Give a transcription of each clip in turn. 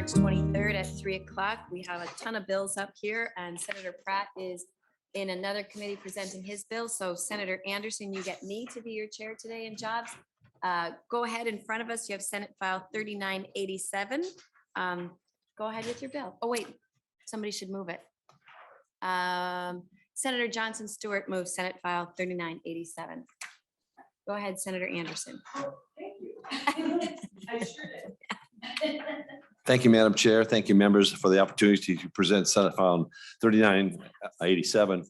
March 23rd at 3 o'clock. We have a ton of bills up here, and Senator Pratt is in another committee presenting his bill. So Senator Anderson, you get me to be your chair today in jobs. Go ahead. In front of us, you have Senate File 3987. Go ahead with your bill. Oh, wait, somebody should move it. Senator Johnson Stewart moves Senate File 3987. Go ahead, Senator Anderson. Oh, thank you. I sure did. Thank you, Madam Chair. Thank you, members, for the opportunity to present Senate File 3987.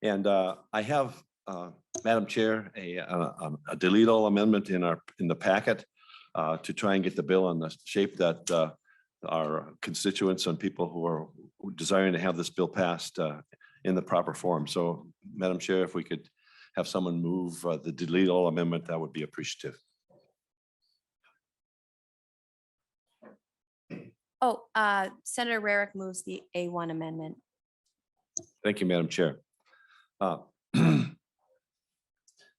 And I have, Madam Chair, a delete all amendment in the packet to try and get the bill in the shape that our constituents and people who are desiring to have this bill passed in the proper form. So, Madam Chair, if we could have someone move the delete all amendment, that would be appreciative. Oh, Senator Rarick moves the A1 amendment. Thank you, Madam Chair.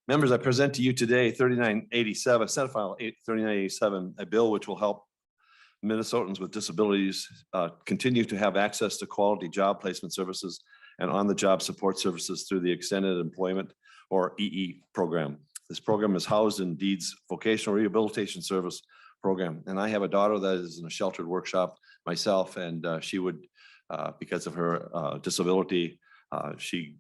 Members, I present to you today 3987, Senate File 3987, a bill which will help Minnesotans with disabilities continue to have access to quality job placement services and on-the-job support services through the Extended Employment or EE program. This program is housed in DEED's Vocational Rehabilitation Service program. And I have a daughter that is in a sheltered workshop myself, and she would, because of her disability, she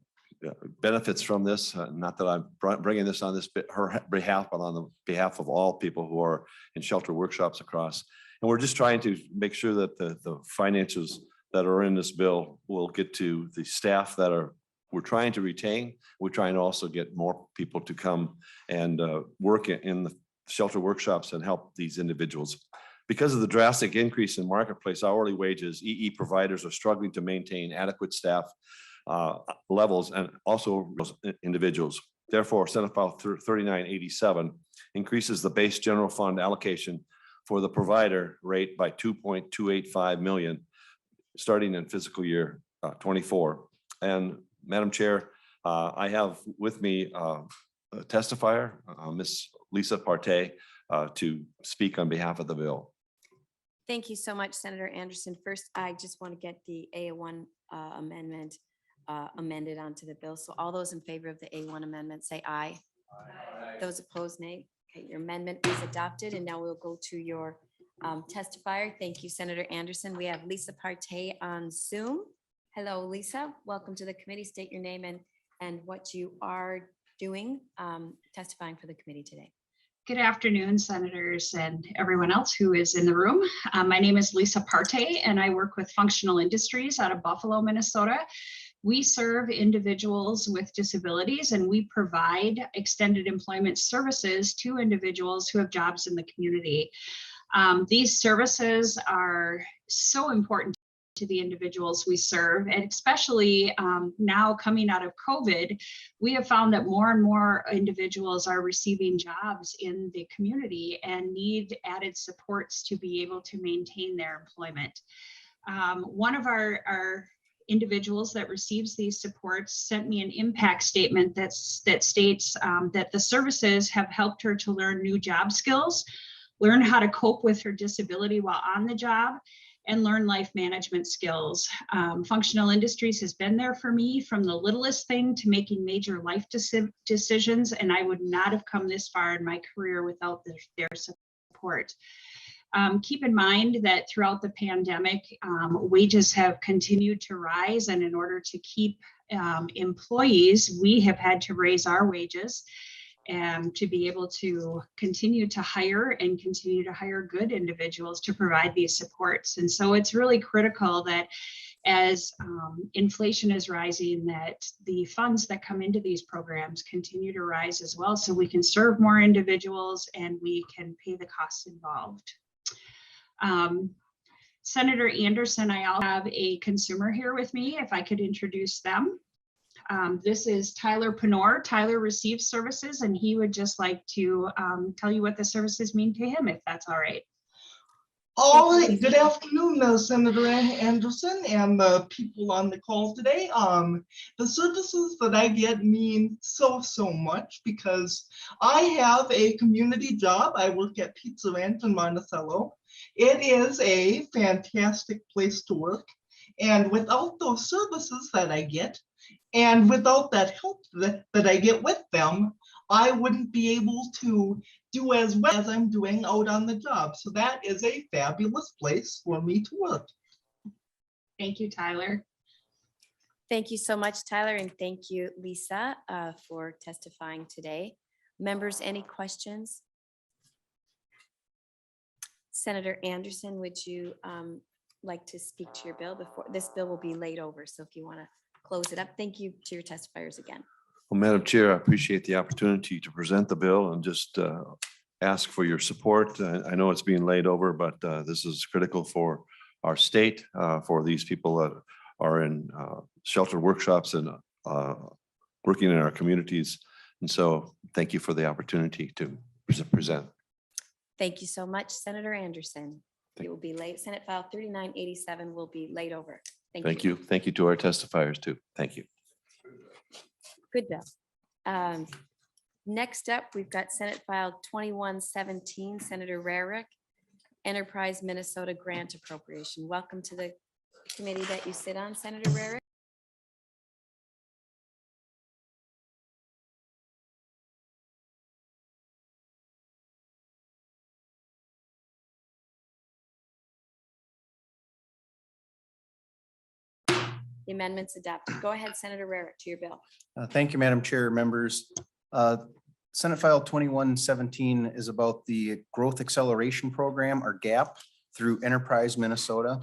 benefits from this. Not that I'm bringing this on her behalf, but on the behalf of all people who are in shelter workshops across. And we're just trying to make sure that the finances that are in this bill will get to the staff that we're trying to retain. We're trying to also get more people to come and work in the shelter workshops and help these individuals. Because of the drastic increase in marketplace hourly wages, EE providers are struggling to maintain adequate staff levels and also individuals. Therefore, Senate File 3987 increases the base general fund allocation for the provider rate by $2.285 million starting in fiscal year 24. And Madam Chair, I have with me a testifier, Ms. Lisa Partey, to speak on behalf of the bill. Thank you so much, Senator Anderson. First, I just want to get the A1 amendment amended onto the bill. So all those in favor of the A1 amendment say aye. Aye. Those opposed, nay. Okay, your amendment is adopted, and now we'll go to your testifier. Thank you, Senator Anderson. We have Lisa Partey on Zoom. Hello, Lisa. Welcome to the committee. State your name and what you are doing testifying for the committee today. Good afternoon, senators and everyone else who is in the room. My name is Lisa Partey, and I work with Functional Industries out of Buffalo, Minnesota. We serve individuals with disabilities, and we provide extended employment services to individuals who have jobs in the community. These services are so important to the individuals we serve, and especially now coming out of COVID, we have found that more and more individuals are receiving jobs in the community and need added supports to be able to maintain their employment. One of our individuals that receives these supports sent me an impact statement that states that the services have helped her to learn new job skills, learn how to cope with her disability while on the job, and learn life management skills. Functional Industries has been there for me from the littlest thing to making major life decisions, and I would not have come this far in my career without their support. Keep in mind that throughout the pandemic, wages have continued to rise, and in order to keep employees, we have had to raise our wages and to be able to continue to hire good individuals to provide these supports. And so it's really critical that as inflation is rising, that the funds that come into these programs continue to rise as well, so we can serve more individuals and we can pay the costs involved. Senator Anderson, I also have a consumer here with me, if I could introduce them. This is Tyler Penor. Tyler receives services, and he would just like to tell you what the services mean to him, if that's all right. All right, good afternoon, Senator Anderson and the people on the call today. The services that I get mean so much because I have a community job. I work at Pizza Ranch in Monticello. It is a fantastic place to work. And without those services that I get, and without that help that I get with them, I wouldn't be able to do as well as I'm doing out on the job. So that is a fabulous place for me to work. Thank you, Tyler. Thank you so much, Tyler, and thank you, Lisa, for testifying today. Members, any questions? Senator Anderson, would you like to speak to your bill before this bill will be laid over? So if you want to close it up, thank you to your testifiers again. Well, Madam Chair, I appreciate the opportunity to present the bill and just ask for your support. I know it's being laid over, but this is critical for our state, for these people that are in shelter workshops and working in our communities. And so thank you for the opportunity to present. Thank you so much, Senator Anderson. It will be late. Senate File 3987 will be laid over. Thank you. Thank you to our testifiers too. Thank you. Good bill. Next up, we've got Senate File 2117, Senator Rarick, Enterprise Minnesota Grant Appropriation. Welcome to the committee that you sit on, Senator Rarick. The amendment's adopted. Go ahead, Senator Rarick, to your bill. Thank you, Madam Chair, members. Senate File 2117 is about the Growth Acceleration Program, or GAP, through Enterprise Minnesota.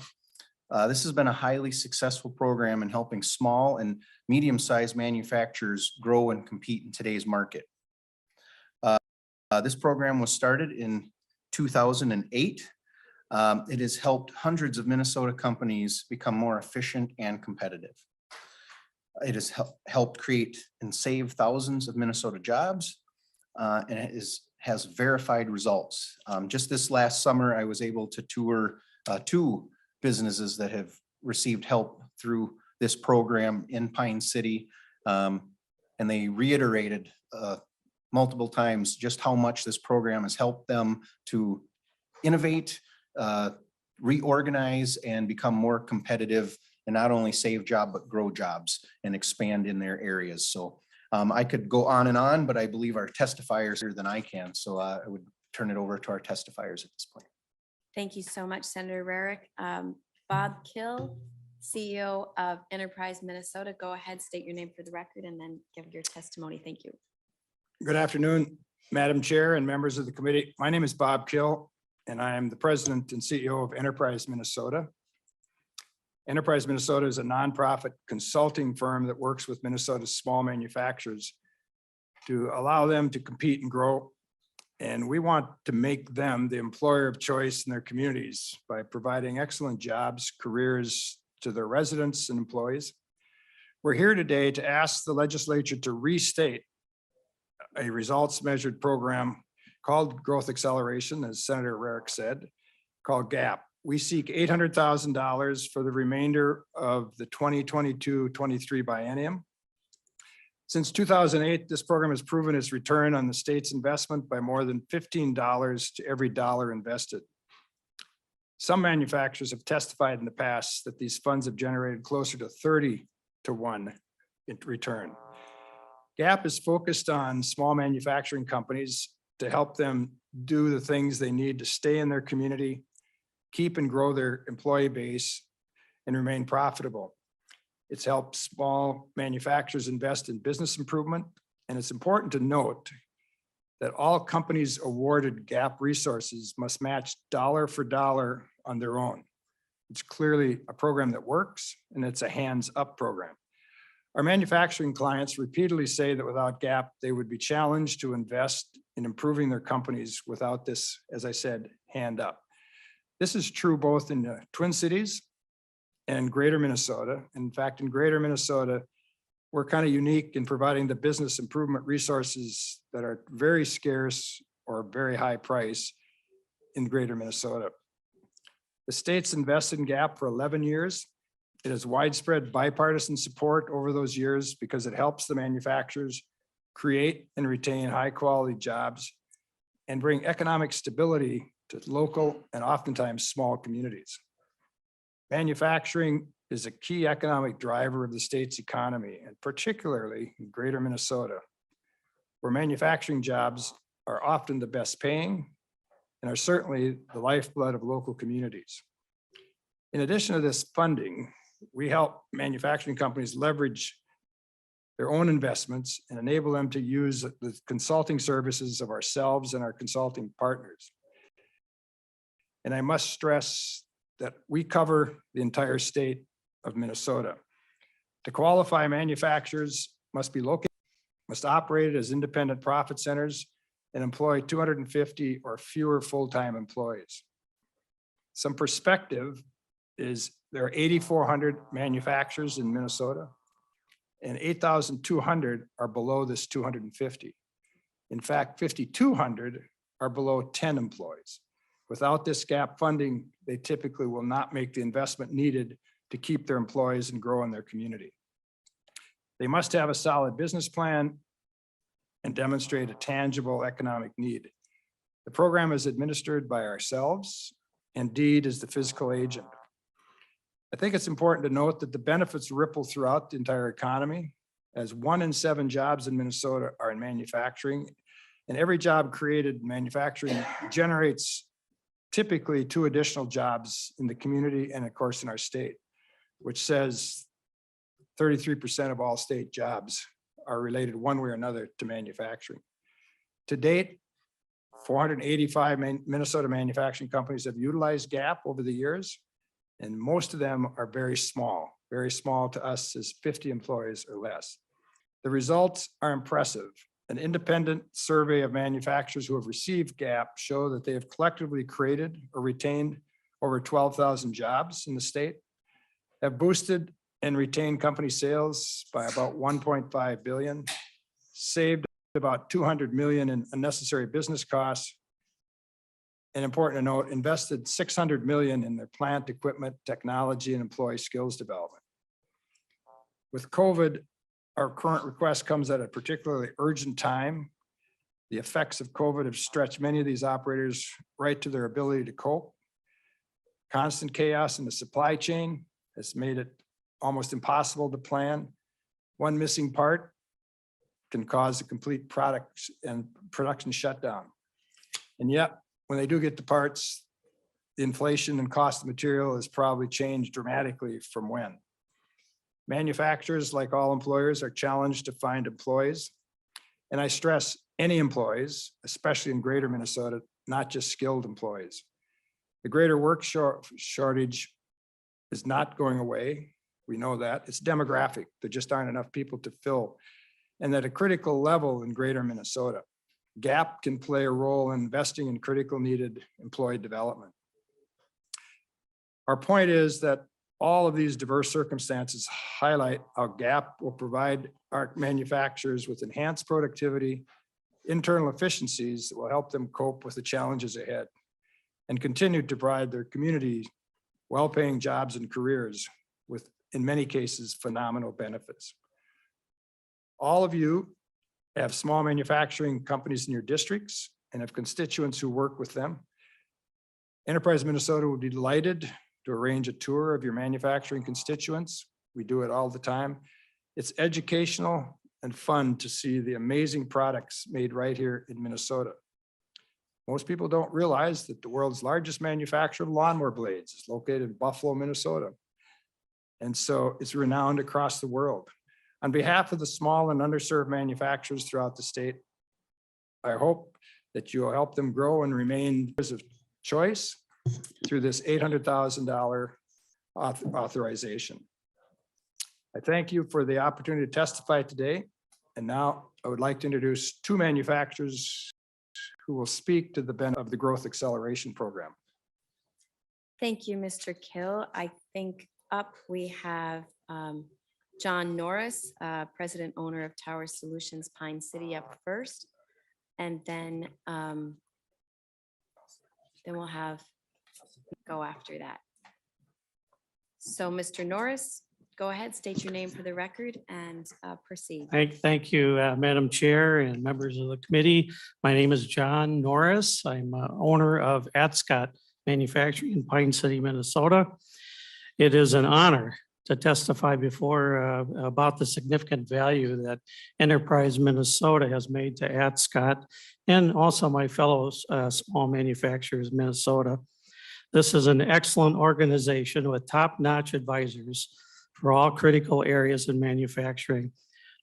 This has been a highly successful program in helping small and medium-sized manufacturers grow and compete in today's market. This program was started in 2008. It has helped hundreds of Minnesota companies become more efficient and competitive. It has helped create and save thousands of Minnesota jobs, and it has verified results. Just this last summer, I was able to tour 2 businesses that have received help through this program in Pine City, and they reiterated multiple times just how much this program has helped them to innovate, reorganize, and become more competitive, and not only save jobs, but grow jobs and expand in their areas. So I could go on, but I believe our testifiers are better than I can. So I would turn it over to our testifiers at this point. Thank you so much, Senator Rarick. Bob Kill, CEO of Enterprise Minnesota. Go ahead, state your name for the record, and then give your testimony. Thank you. Good afternoon, Madam Chair and members of the committee. My name is Bob Kill, and I am the president and CEO of Enterprise Minnesota. Enterprise Minnesota is a nonprofit consulting firm that works with Minnesota's small manufacturers to allow them to compete and grow. And we want to make them the employer of choice in their communities by providing excellent jobs, careers to their residents and employees. We're here today to ask the legislature to restate a results measured program called Growth Acceleration, as Senator Rarick said, called GAP. We seek $800,000 for the remainder of the 2022-23 biennium. Since 2008, this program has proven its return on the state's investment by more than $15 to every dollar invested. Some manufacturers have testified in the past that these funds have generated closer to 30 to 1 in return. GAP is focused on small manufacturing companies to help them do the things they need to stay in their community, keep and grow their employee base, and remain profitable. It's helped small manufacturers invest in business improvement, and it's important to note that all companies awarded GAP resources must match dollar for dollar on their own. It's clearly a program that works, and it's a hands-up program. Our manufacturing clients repeatedly say that without GAP, they would be challenged to invest in improving their companies without this, as I said, hand up. This is true both in the Twin Cities and Greater Minnesota. In fact, in Greater Minnesota, we're kind of unique in providing the business improvement resources that are very scarce or very high price in Greater Minnesota. The state's invested in GAP for 11 years. It has widespread bipartisan support over those years because it helps the manufacturers create and retain high quality jobs and bring economic stability to local and oftentimes small communities. Manufacturing is a key economic driver of the state's economy, and particularly in greater Minnesota, where manufacturing jobs are often the best paying and are certainly the lifeblood of local communities. In addition to this funding, we help manufacturing companies leverage their own investments and enable them to use the consulting services of ourselves and our consulting partners. And I must stress that we cover the entire state of Minnesota. To qualify, manufacturers must be located, must operate as independent profit centers and employ 250 or fewer full-time employees. Some perspective is there are 8,400 manufacturers in Minnesota, and 8,200 are below this 250. In fact, 5,200 are below 10 employees. Without this gap funding, they typically will not make the investment needed to keep their employees and grow in their community. They must have a solid business plan and demonstrate a tangible economic need. The program is administered by ourselves, and Deed is the fiscal agent. I think it's important to note that the benefits ripple throughout the entire economy, as 1 in 7 jobs in Minnesota are in manufacturing, and every job created in manufacturing generates typically 2 additional jobs in the community and of course in our state, which says 33% of all state jobs are related one way or another to manufacturing. To date, 485 Minnesota manufacturing companies have utilized GAP over the years, and most of them are very small to us as 50 employees or less. The results are impressive. An independent survey of manufacturers who have received GAP show that they have collectively created or retained over 12,000 jobs in the state, have boosted and retained company sales by about 1.5 billion, saved about 200 million in unnecessary business costs, and important to note, invested 600 million in their plant, equipment, technology, and employee skills development. With COVID, our current request comes at a particularly urgent time. The effects of COVID have stretched many of these operators right to their ability to cope. Constant chaos in the supply chain has made it almost impossible to plan. One missing part can cause a complete product and production shutdown. And yet, when they do get the parts, the inflation and cost of material has probably changed dramatically from when. Manufacturers, like all employers, are challenged to find employees. And I stress any employees, especially in greater Minnesota, not just skilled employees. The greater work shortage is not going away. We know that. It's demographic. There just aren't enough people to fill. And at a critical level in greater Minnesota, GAP can play a role in investing in critical needed employee development. Our point is that all of these diverse circumstances highlight how GAP will provide our manufacturers with enhanced productivity, internal efficiencies that will help them cope with the challenges ahead and continue to provide their community well-paying jobs and careers with, in many cases, phenomenal benefits. All of you have small manufacturing companies in your districts and have constituents who work with them. Enterprise Minnesota would be delighted to arrange a tour of your manufacturing constituents. We do it all the time. It's educational and fun to see the amazing products made right here in Minnesota. Most people don't realize that the world's largest manufacturer of lawnmower blades is located in Buffalo, Minnesota. And so it's renowned across the world. On behalf of the small and underserved manufacturers throughout the state, I hope that you will help them grow and remain of choice through this $800,000 authorization. I thank you for the opportunity to testify today. And now I would like to introduce 2 manufacturers who will speak to the benefit of the Growth Acceleration Program. Thank you, Mr. Kill. I think up we have John Norris, President Owner of Tower Solutions Pine City up first. And then we'll have go after that. So Mr. Norris, go ahead, state your name for the record and proceed. Thank you, Madam Chair and members of the committee. My name is John Norris. I'm owner of Atscott Manufacturing in Pine City, Minnesota. It is an honor to testify before about the significant value that Enterprise Minnesota has made to Atscott and also my fellow small manufacturers in Minnesota. This is an excellent organization with top-notch advisors for all critical areas in manufacturing.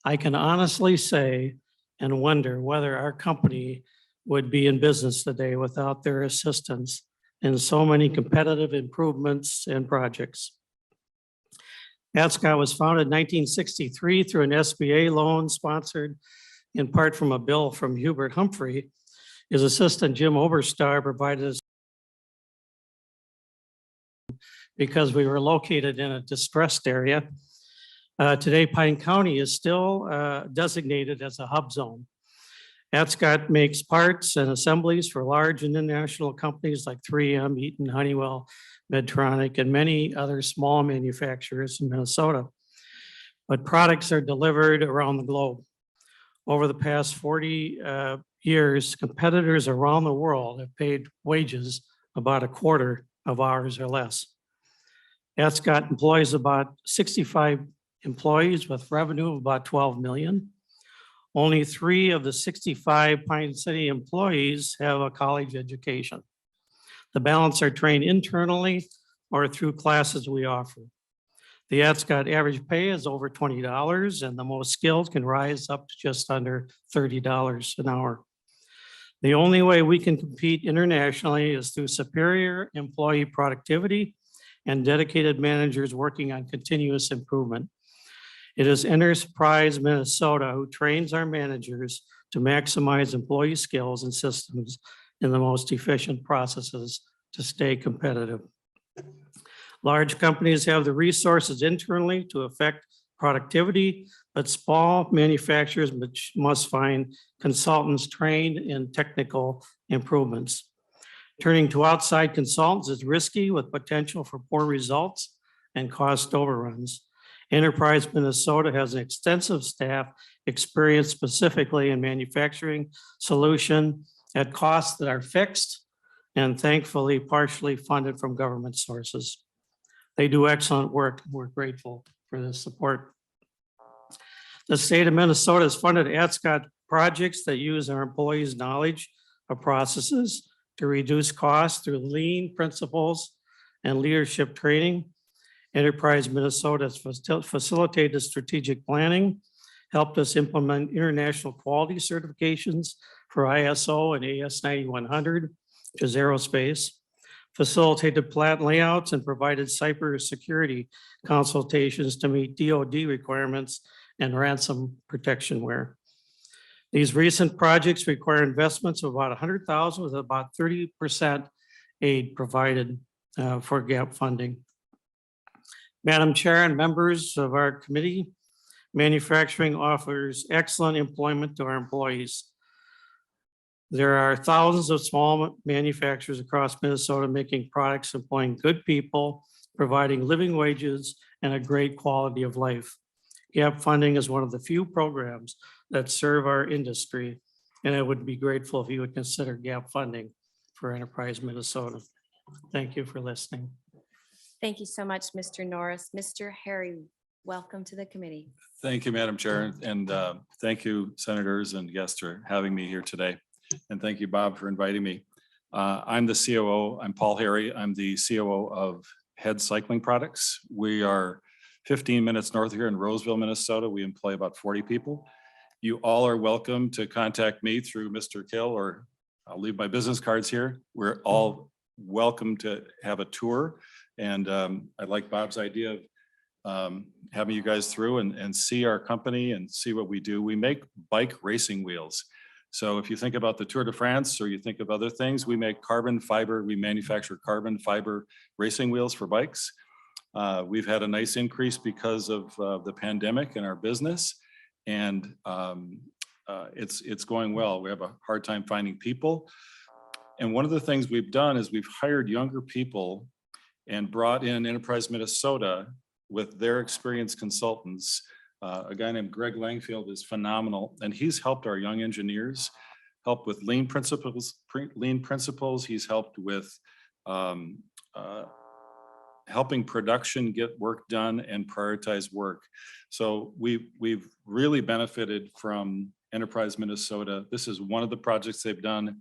I can honestly say and wonder whether our company would be in business today without their assistance in so many competitive improvements and projects. Atscott was founded in 1963 through an SBA loan sponsored in part from a bill from Hubert Humphrey. His assistant Jim Oberstar provided us because we were located in a distressed area. Today, Pine County is still designated as a hub zone. Atscott makes parts and assemblies for large and international companies like 3M, Eaton, Honeywell, Medtronic, and many other small manufacturers in Minnesota. But products are delivered around the globe. Over the past 40 years, competitors around the world have paid wages about a quarter of ours or less. Atscott employs about 65 employees with revenue of about 12 million. Only 3 of the 65 Pine City employees have a college education. The balance are trained internally or through classes we offer. The Atscott average pay is over $20 and the most skilled can rise up to just under $30 an hour. The only way we can compete internationally is through superior employee productivity and dedicated managers working on continuous improvement. It is Enterprise Minnesota who trains our managers to maximize employee skills and systems in the most efficient processes to stay competitive. Large companies have the resources internally to affect productivity, but small manufacturers must find consultants trained in technical improvements. Turning to outside consultants is risky with potential for poor results and cost overruns. Enterprise Minnesota has an extensive staff experience specifically in manufacturing solution at costs that are fixed and thankfully partially funded from government sources. They do excellent work. We're grateful for this support. The state of Minnesota has funded Atscott projects that use our employees' knowledge of processes to reduce costs through lean principles and leadership training. Enterprise Minnesota has facilitated strategic planning, helped us implement international quality certifications for ISO and AS 9100, which is aerospace, facilitated plant layouts and provided cybersecurity consultations to meet DoD requirements and ransom protectionware. These recent projects require investments of about $100,000 with about 30% aid provided for gap funding. Madam Chair and members of our committee, manufacturing offers excellent employment to our employees. There are thousands of small manufacturers across Minnesota making products, employing good people, providing living wages, and a great quality of life. Gap funding is one of the few programs that serve our industry, and I would be grateful if you would consider gap funding for Enterprise Minnesota. Thank you for listening. Thank you so much, Mr. Norris. Mr. Harry, welcome to the committee. Thank you, Madam Chair, and thank you, senators and guests for having me here today. And thank you, Bob, for inviting me. I'm the COO. I'm Paul Harry. I'm the COO of Head Cycling Products. We are 15 minutes north here in Roseville, Minnesota. We employ about 40 people. You all are welcome to contact me through Mr. Kill, or I'll leave my business cards here. We're all welcome to have a tour. And I like Bob's idea of having you guys through and see our company and see what we do. We make bike racing wheels. So if you think about the Tour de France or you think of other things, we make carbon fiber, we manufacture carbon fiber racing wheels for bikes. We've had a nice increase because of the pandemic in our business, and it's going well. We have a hard time finding people. And one of the things we've done is we've hired younger people and brought in Enterprise Minnesota with their experienced consultants. A guy named Greg Langfield is phenomenal, and he's helped our young engineers help with lean principles. He's helped with helping production get work done and prioritize work. So we've really benefited from Enterprise Minnesota. This is one of the projects they've done.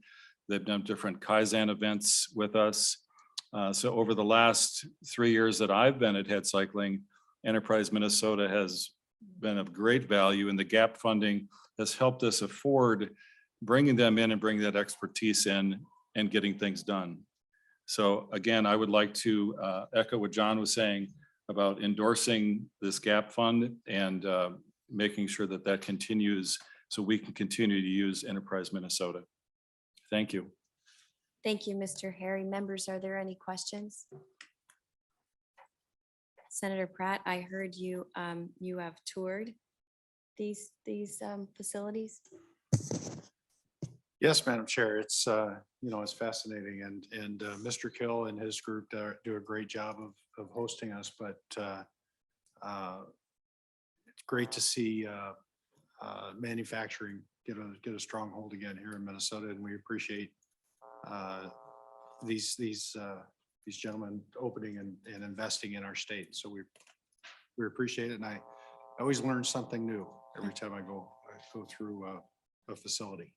They've done different Kaizen events with us. So over the last 3 years that I've been at Head Cycling, Enterprise Minnesota has been of great value, and the gap funding has helped us afford bringing them in and bringing that expertise in and getting things done. So again, I would like to echo what John was saying about endorsing this gap fund and making sure that that continues so we can continue to use Enterprise Minnesota. Thank you. Thank you, Mr. Harry. Members, are there any questions? Senator Pratt, I heard you, you have toured these facilities. Yes, Madam Chair, it's, it's fascinating and Mr. Kill and his group do a great job of hosting us, but it's great to see manufacturing get a stronghold again here in Minnesota, and we appreciate these gentlemen opening and investing in our state. So we appreciate it, and I always learn something new every time I go through a facility.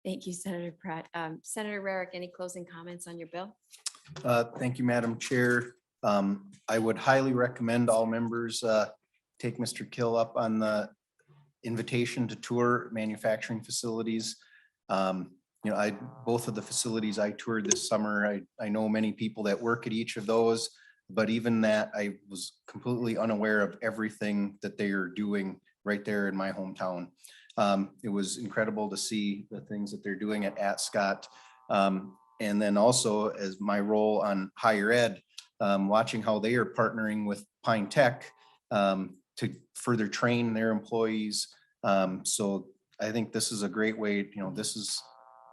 Thank you, Senator Pratt. Senator Rarick, any closing comments on your bill? Thank you, Madam Chair. I would highly recommend all members take Mr. Kill up on the invitation to tour manufacturing facilities. Both of the facilities I toured this summer, I know many people that work at each of those, but even that, I was completely unaware of everything that they are doing right there in my hometown. It was incredible to see the things that they're doing at Scott. And then also as my role on higher ed, watching how they are partnering with Pine Tech to further train their employees. So I think this is a great way, this is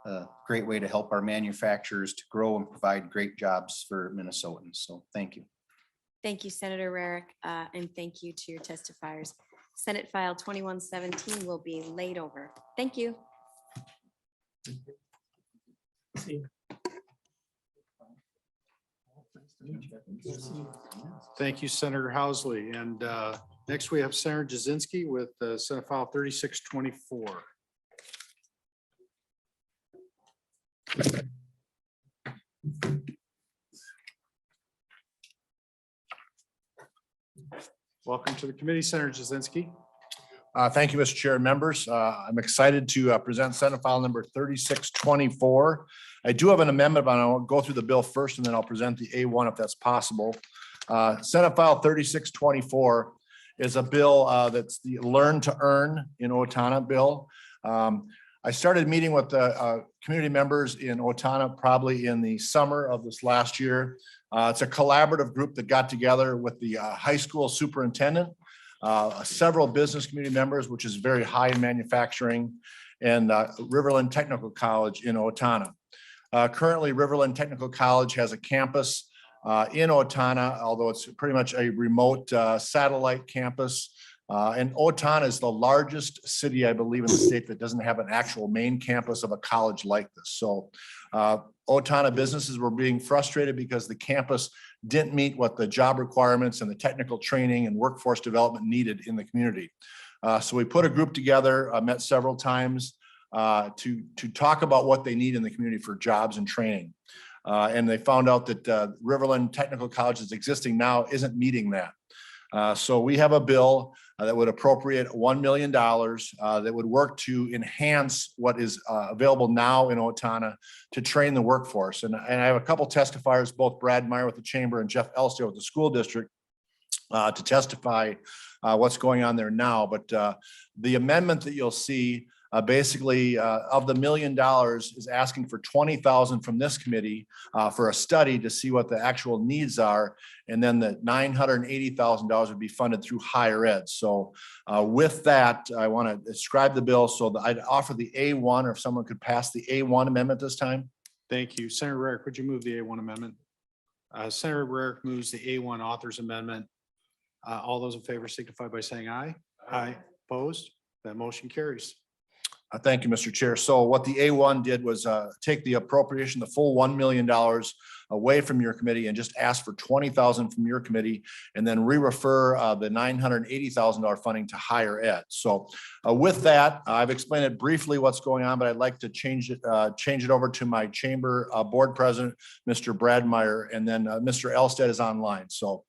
a great way to help our manufacturers to grow and provide great jobs for Minnesotans. So thank you. Thank you, Senator Rarick, and thank you to your testifiers. Senate File 2117 will be laid over. Thank you. Thank you, Senator Housley. And next we have Senator Jasinski with Senate File 3624. Welcome to the committee, Senator Jasinski. Thank you, Mr. Chair and members. I'm excited to present Senate File number 3624. I do have an amendment, but I'll go through the bill first and then I'll present the A1 if that's possible. Senate File 3624 is a bill that's the Learn to Earn in Owatonna bill. I started meeting with the community members in Owatonna probably in the summer of this last year. It's a collaborative group that got together with the high school superintendent, several business community members, which is very high in manufacturing, and Riverland Technical College in Owatonna. Currently, Riverland Technical College has a campus in Owatonna, although it's pretty much a remote satellite campus. And Owatonna is the largest city, I believe, in the state that doesn't have an actual main campus of a college like this. So Owatonna businesses were being frustrated because the campus didn't meet what the job requirements and the technical training and workforce development needed in the community. So we put a group together, met several times to talk about what they need in the community for jobs and training. And they found out that Riverland Technical College that's existing now isn't meeting that. So we have a bill that would appropriate $1 million that would work to enhance what is available now in Owatonna to train the workforce. And I have a couple testifiers, both Brad Meyer with the Chamber and Jeff Elstdale with the school district to testify what's going on there now. But the amendment that you'll see basically of the $1 million is asking for 20,000 from this committee for a study to see what the actual needs are. And then the $980,000 would be funded through higher ed. So with that, I want to describe the bill so that I'd offer the A1, or if someone could pass the A1 amendment this time. Thank you. Senator Rarick, would you move the A1 amendment? Senator Rarick moves the A1 authors amendment. All those in favor signify by saying aye. Aye. Opposed? That motion carries. Thank you, Mr. Chair. So what the A1 did was take the appropriation, the full $1 million away from your committee and just ask for 20,000 from your committee and then re-refer the $980,000 funding to higher ed. So with that, I've explained it briefly what's going on, but I'd like to change it over to my chamber board president, Mr. Bradmeyer, and then Mr. Elstead is online. So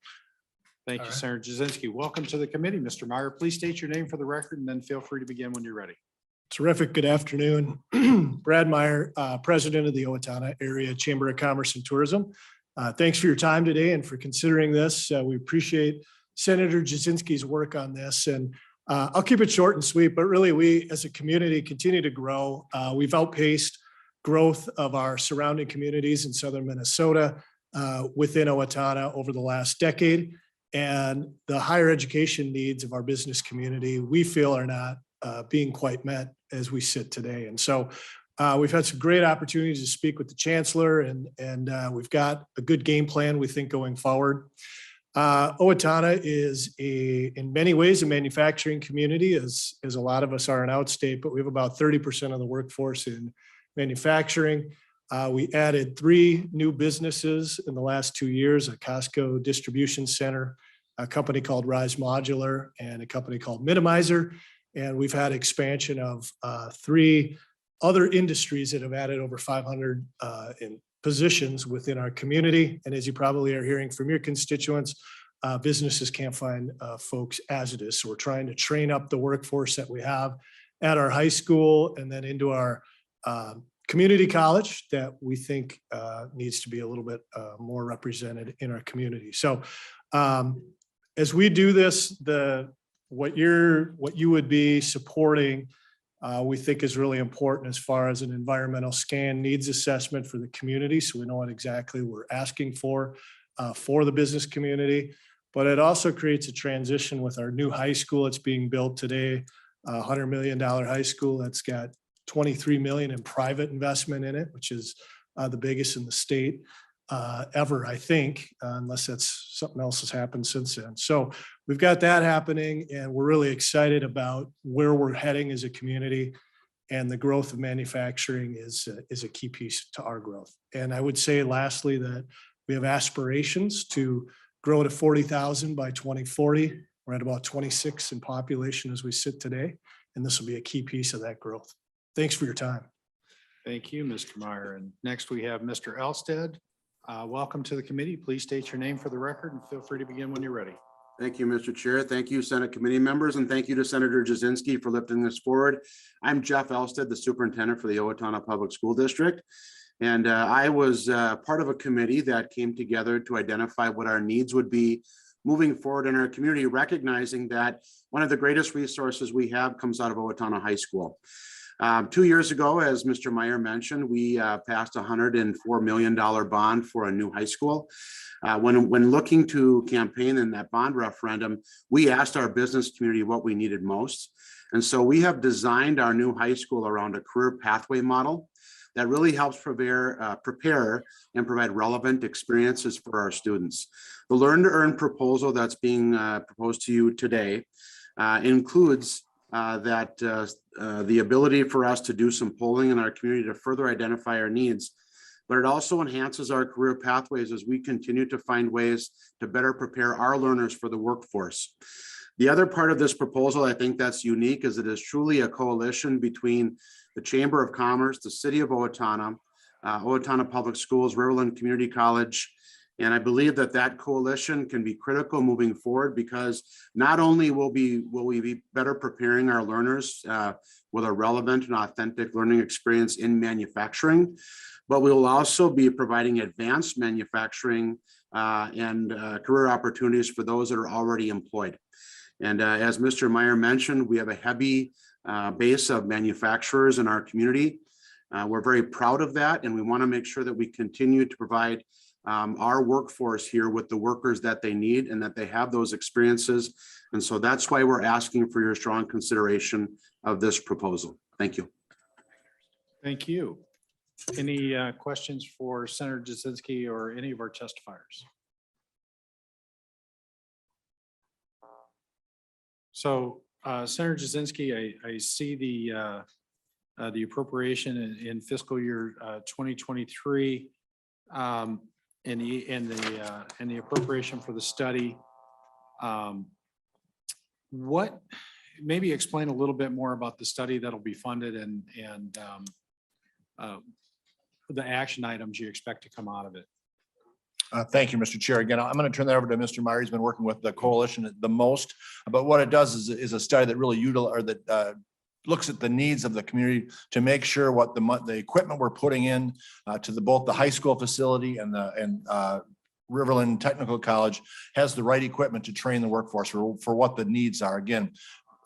Thank you, All right. Senator Jasinski. Welcome to the committee, Mr. Meyer. Please state your name for the record and then feel free to begin when you're ready. Terrific. Good afternoon. Brad Meyer, President of the Owatonna Area Chamber of Commerce and Tourism. Thanks for your time today and for considering this. We appreciate Senator Jasinski's work on this. And I'll keep it short and sweet, but really we as a community continue to grow. We've outpaced growth of our surrounding communities in southern Minnesota within Owatonna over the last decade. And the higher education needs of our business community, we feel are not being quite met as we sit today. And so we've had some great opportunities to speak with the chancellor and we've got a good game plan, we think, going forward. Owatonna is in many ways a manufacturing community, as a lot of us are in outstate, but we have about 30% of the workforce in manufacturing. We added 3 new businesses in the last 2 years, a Costco distribution center, a company called Rise Modular, and a company called Minimizer. And we've had expansion of 3 other industries that have added over 500 in positions within our community. And as you probably are hearing from your constituents, businesses can't find folks as it is. So we're trying to train up the workforce that we have at our high school and then into our community college that we think needs to be a little bit more represented in our community. So as we do this, what you would be supporting, we think is really important as far as an environmental scan needs assessment for the community. So we know what exactly we're asking for the business community, but it also creates a transition with our new high school. It's being built today, $100 million high school that's got 23 million in private investment in it, which is the biggest in the state ever, I think, unless that's something else has happened since then. So we've got that happening and we're really excited about where we're heading as a community, and the growth of manufacturing is a key piece to our growth. And I would say lastly that we have aspirations to grow to 40,000 by 2040. We're at about 26 in population as we sit today, and this will be a key piece of that growth. Thanks for your time. Thank you, Mr. Meyer. And next we have Mr. Elstead. Welcome to the committee. Please state your name for the record and feel free to begin when you're ready. Thank you, Mr. Chair. Thank you, Senate committee members, and thank you to Senator Jasinski for lifting this forward. I'm Jeff Elstead, the superintendent for the Owatonna Public School District. And I was part of a committee that came together to identify what our needs would be moving forward in our community, recognizing that one of the greatest resources we have comes out of Owatonna High School. 2 years ago, as Mr. Meyer mentioned, we passed a $104 million bond for a new high school. When looking to campaign in that bond referendum, we asked our business community what we needed most. And so we have designed our new high school around a career pathway model that really helps prepare and provide relevant experiences for our students. The Learn to Earn proposal that's being proposed to you today includes the ability for us to do some polling in our community to further identify our needs, but it also enhances our career pathways as we continue to find ways to better prepare our learners for the workforce. The other part of this proposal, I think that's unique, is it is truly a coalition between the Chamber of Commerce, the City of Owatonna, Owatonna Public Schools, Riverland Community College. And I believe that that coalition can be critical moving forward, because not only will we be better preparing our learners with a relevant and authentic learning experience in manufacturing, but we will also be providing advanced manufacturing and career opportunities for those that are already employed. And as Mr. Meyer mentioned, we have a heavy base of manufacturers in our community. We're very proud of that, and we want to make sure that we continue to provide our workforce here with the workers that they need and that they have those experiences. And so that's why we're asking for your strong consideration of this proposal. Thank you. Thank you. Any questions for Senator Jasinski or any of our testifiers? So Senator Jasinski, I see the appropriation in fiscal year 2023 and the appropriation for the study. What, maybe explain a little bit more about the study that'll be funded and the action items you expect to come out of it. Thank you, Mr. Chair. Again, I'm going to turn that over to Mr. Meyer. He's been working with the coalition the most, but what it does is a study that really looks at the needs of the community to make sure what the equipment we're putting in to both the high school facility and Riverland Technical College has the right equipment to train the workforce for what the needs are. Again,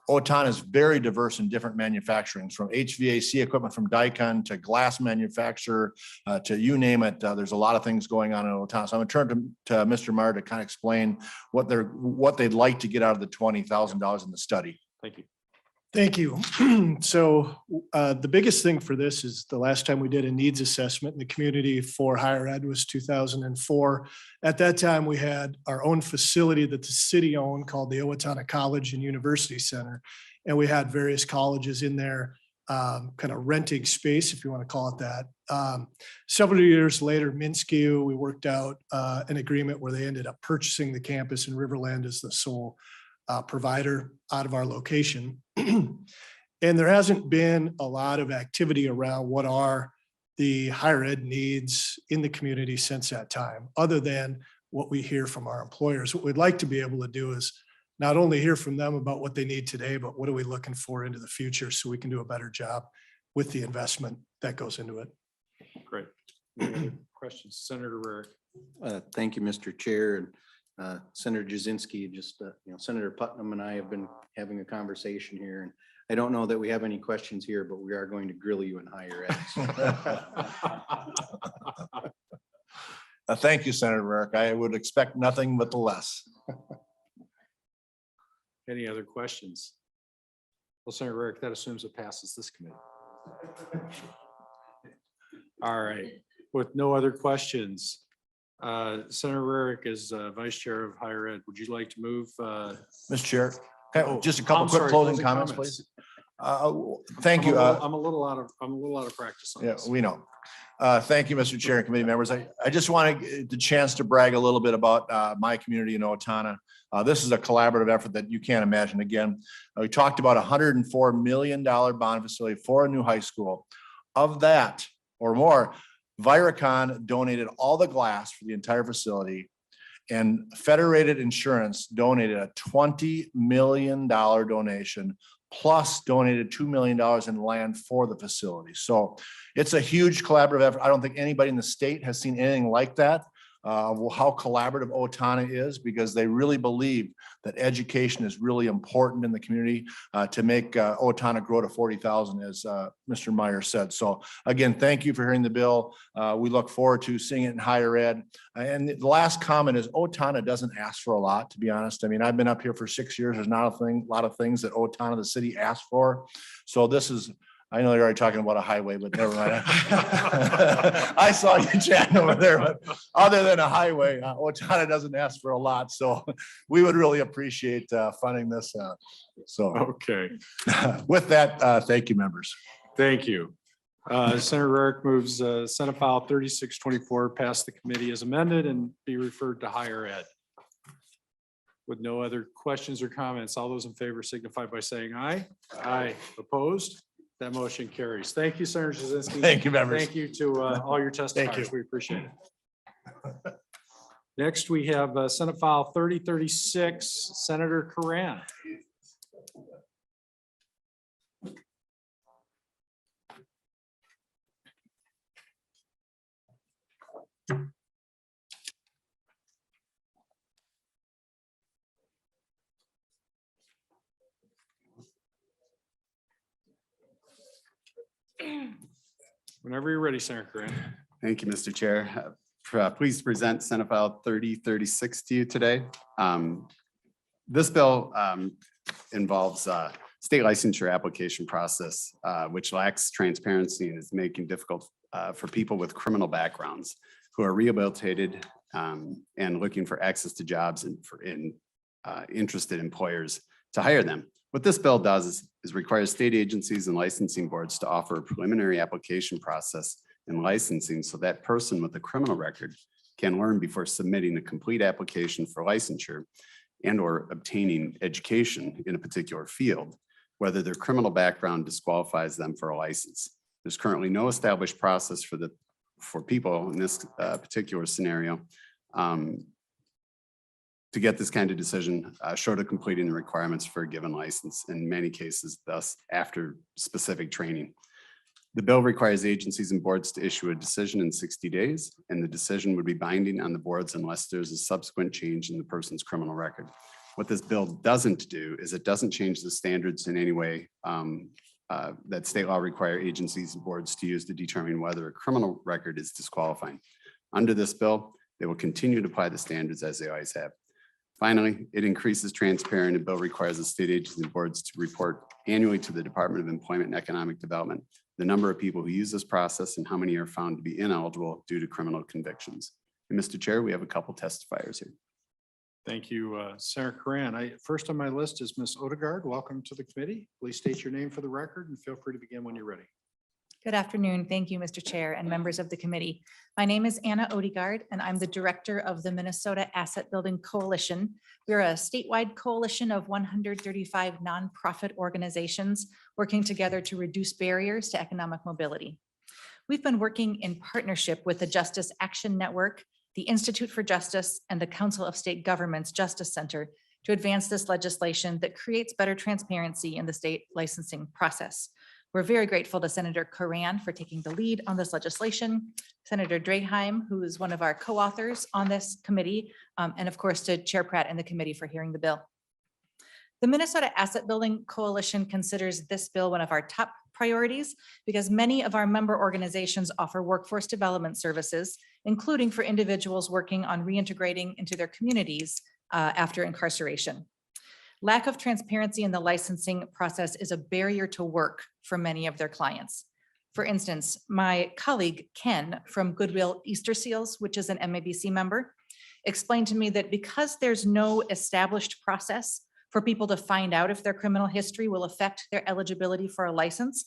Owatonna is very diverse in different manufacturing, from HVAC equipment from Dicon to glass manufacturer to you name it. There's a lot of things going on in Owatonna. So I'm going to turn to Mr. Meyer to kind of explain what they'd like to get out of the $20,000 in the study. Thank you. Thank you. So the biggest thing for this is the last time we did a needs assessment in the community for higher ed was 2004. At that time, we had our own facility that the city owned called the Owatonna College and University Center. And we had various colleges in there kind of renting space, if you want to call it that. Several years later, Minsky, we worked out an agreement where they ended up purchasing the campus in Riverland as the sole provider out of our location. And there hasn't been a lot of activity around what are the higher ed needs in the community since that time, other than what we hear from our employers. What we'd like to be able to do is not only hear from them about what they need today, but what are we looking for into the future so we can do a better job with the investment that goes into it. Great. Any other questions? Senator Rarick. Thank you, Mr. Chair. And Senator Jasinski, Senator Putnam and I have been having a conversation here, and I don't know that we have any questions here, but we are going to grill you in higher ed. Thank you, Senator Rarick. I would expect nothing but the less. Any other questions? Well, Senator Rarick, that assumes it passes this committee. All right, with no other questions, Senator Rarick is Vice Chair of Higher Ed. Would you like to move? Mr. Chair, just a I'm couple quick sorry, closing comments, please. Thank you. I'm a little out of practice on Yeah, this. we know. Thank you, Mr. Chair and committee members. I just wanted the chance to brag a little bit about my community in Owatonna. This is a collaborative effort that you can't imagine. Again, we talked about $104 million bond facility for a new high school. Of that or more, Viricon donated all the glass for the entire facility, and Federated Insurance donated a $20 million donation, plus donated $2 million in land for the facility. So it's a huge collaborative effort. I don't think anybody in the state has seen anything like that. How collaborative Owatonna is, because they really believe that education is really important in the community to make Owatonna grow to 40,000, as Mr. Meyer said. So again, thank you for hearing the bill. We look forward to seeing it in higher ed. And the last comment is Owatonna doesn't ask for a lot, to be honest. I mean, I've been up here for 6 years. There's not a lot of things that Owatonna, the city, asks for. So this is, I know you're already talking about a highway, but never mind. I saw you chatting over there, but other than a highway, Owatonna doesn't ask for a lot. So we would really appreciate funding this. So Okay. with that, thank you, members. Thank you. Senator Rarick moves Senate File 3624 pass the committee as amended and be referred to higher ed. With no other questions or comments, all those in favor signify by saying aye. Aye. Opposed? That motion carries. Thank you, Senator Jasinski. Thank you, members. Thank you to all your testifiers. We appreciate it. Next, we have Senate File 3036, Senator Karan. Whenever you're ready, Senator Karan. Thank you, Mr. Chair. Please present Senate File 3036 to you today. This bill involves state licensure application process, which lacks transparency and is making difficult for people with criminal backgrounds who are rehabilitated and looking for access to jobs and for interested employers to hire them. What this bill does is require state agencies and licensing boards to offer a preliminary application process and licensing so that person with a criminal record can learn before submitting a complete application for licensure and or obtaining education in a particular field, whether their criminal background disqualifies them for a license. There's currently no established process for people in this particular scenario to get this kind of decision short of completing the requirements for a given license, in many cases, thus after specific training. The bill requires agencies and boards to issue a decision in 60 days, and the decision would be binding on the boards unless there's a subsequent change in the person's criminal record. What this bill doesn't do is it doesn't change the standards in any way that state law require agencies and boards to use to determine whether a criminal record is disqualifying. Under this bill, they will continue to apply the standards as they always have. Finally, it increases transparency. The bill requires the state agencies and boards to report annually to the Department of Employment and Economic Development the number of people who use this process and how many are found to be ineligible due to criminal convictions. And Mr. Chair, we have a couple testifiers here. Thank you, Senator Coran. First on my list is Ms. Odegaard. Welcome to the committee. Please state your name for the record and feel free to begin when you're ready. Good afternoon. Thank you, Mr. Chair and members of the committee. My name is Anna Odegaard, and I'm the director of the Minnesota Asset Building Coalition. We're a statewide coalition of 135 nonprofit organizations working together to reduce barriers to economic mobility. We've been working in partnership with the Justice Action Network, the Institute for Justice, and the Council of State Governments Justice Center to advance this legislation that creates better transparency in the state licensing process. We're very grateful to Senator Coran for taking the lead on this legislation, Senator Draheim, who is one of our co-authors on this committee, and of course to Chair Pratt and the committee for hearing the bill. The Minnesota Asset Building Coalition considers this bill one of our top priorities because many of our member organizations offer workforce development services, including for individuals working on reintegrating into their communities after incarceration. Lack of transparency in the licensing process is a barrier to work for many of their clients. For instance, my colleague Ken from Goodwill Easter Seals, which is an MABC member, explained to me that because there's no established process for people to find out if their criminal history will affect their eligibility for a license,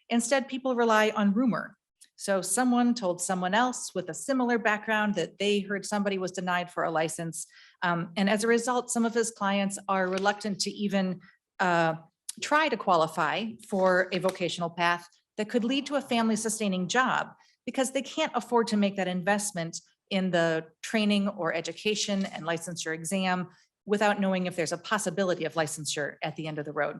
instead people rely on rumor. So someone told someone else with a similar background that they heard somebody was denied for a license. And as a result, some of his clients are reluctant to even try to qualify for a vocational path that could lead to a family sustaining job because they can't afford to make that investment in the training or education and licensure exam without knowing if there's a possibility of licensure at the end of the road.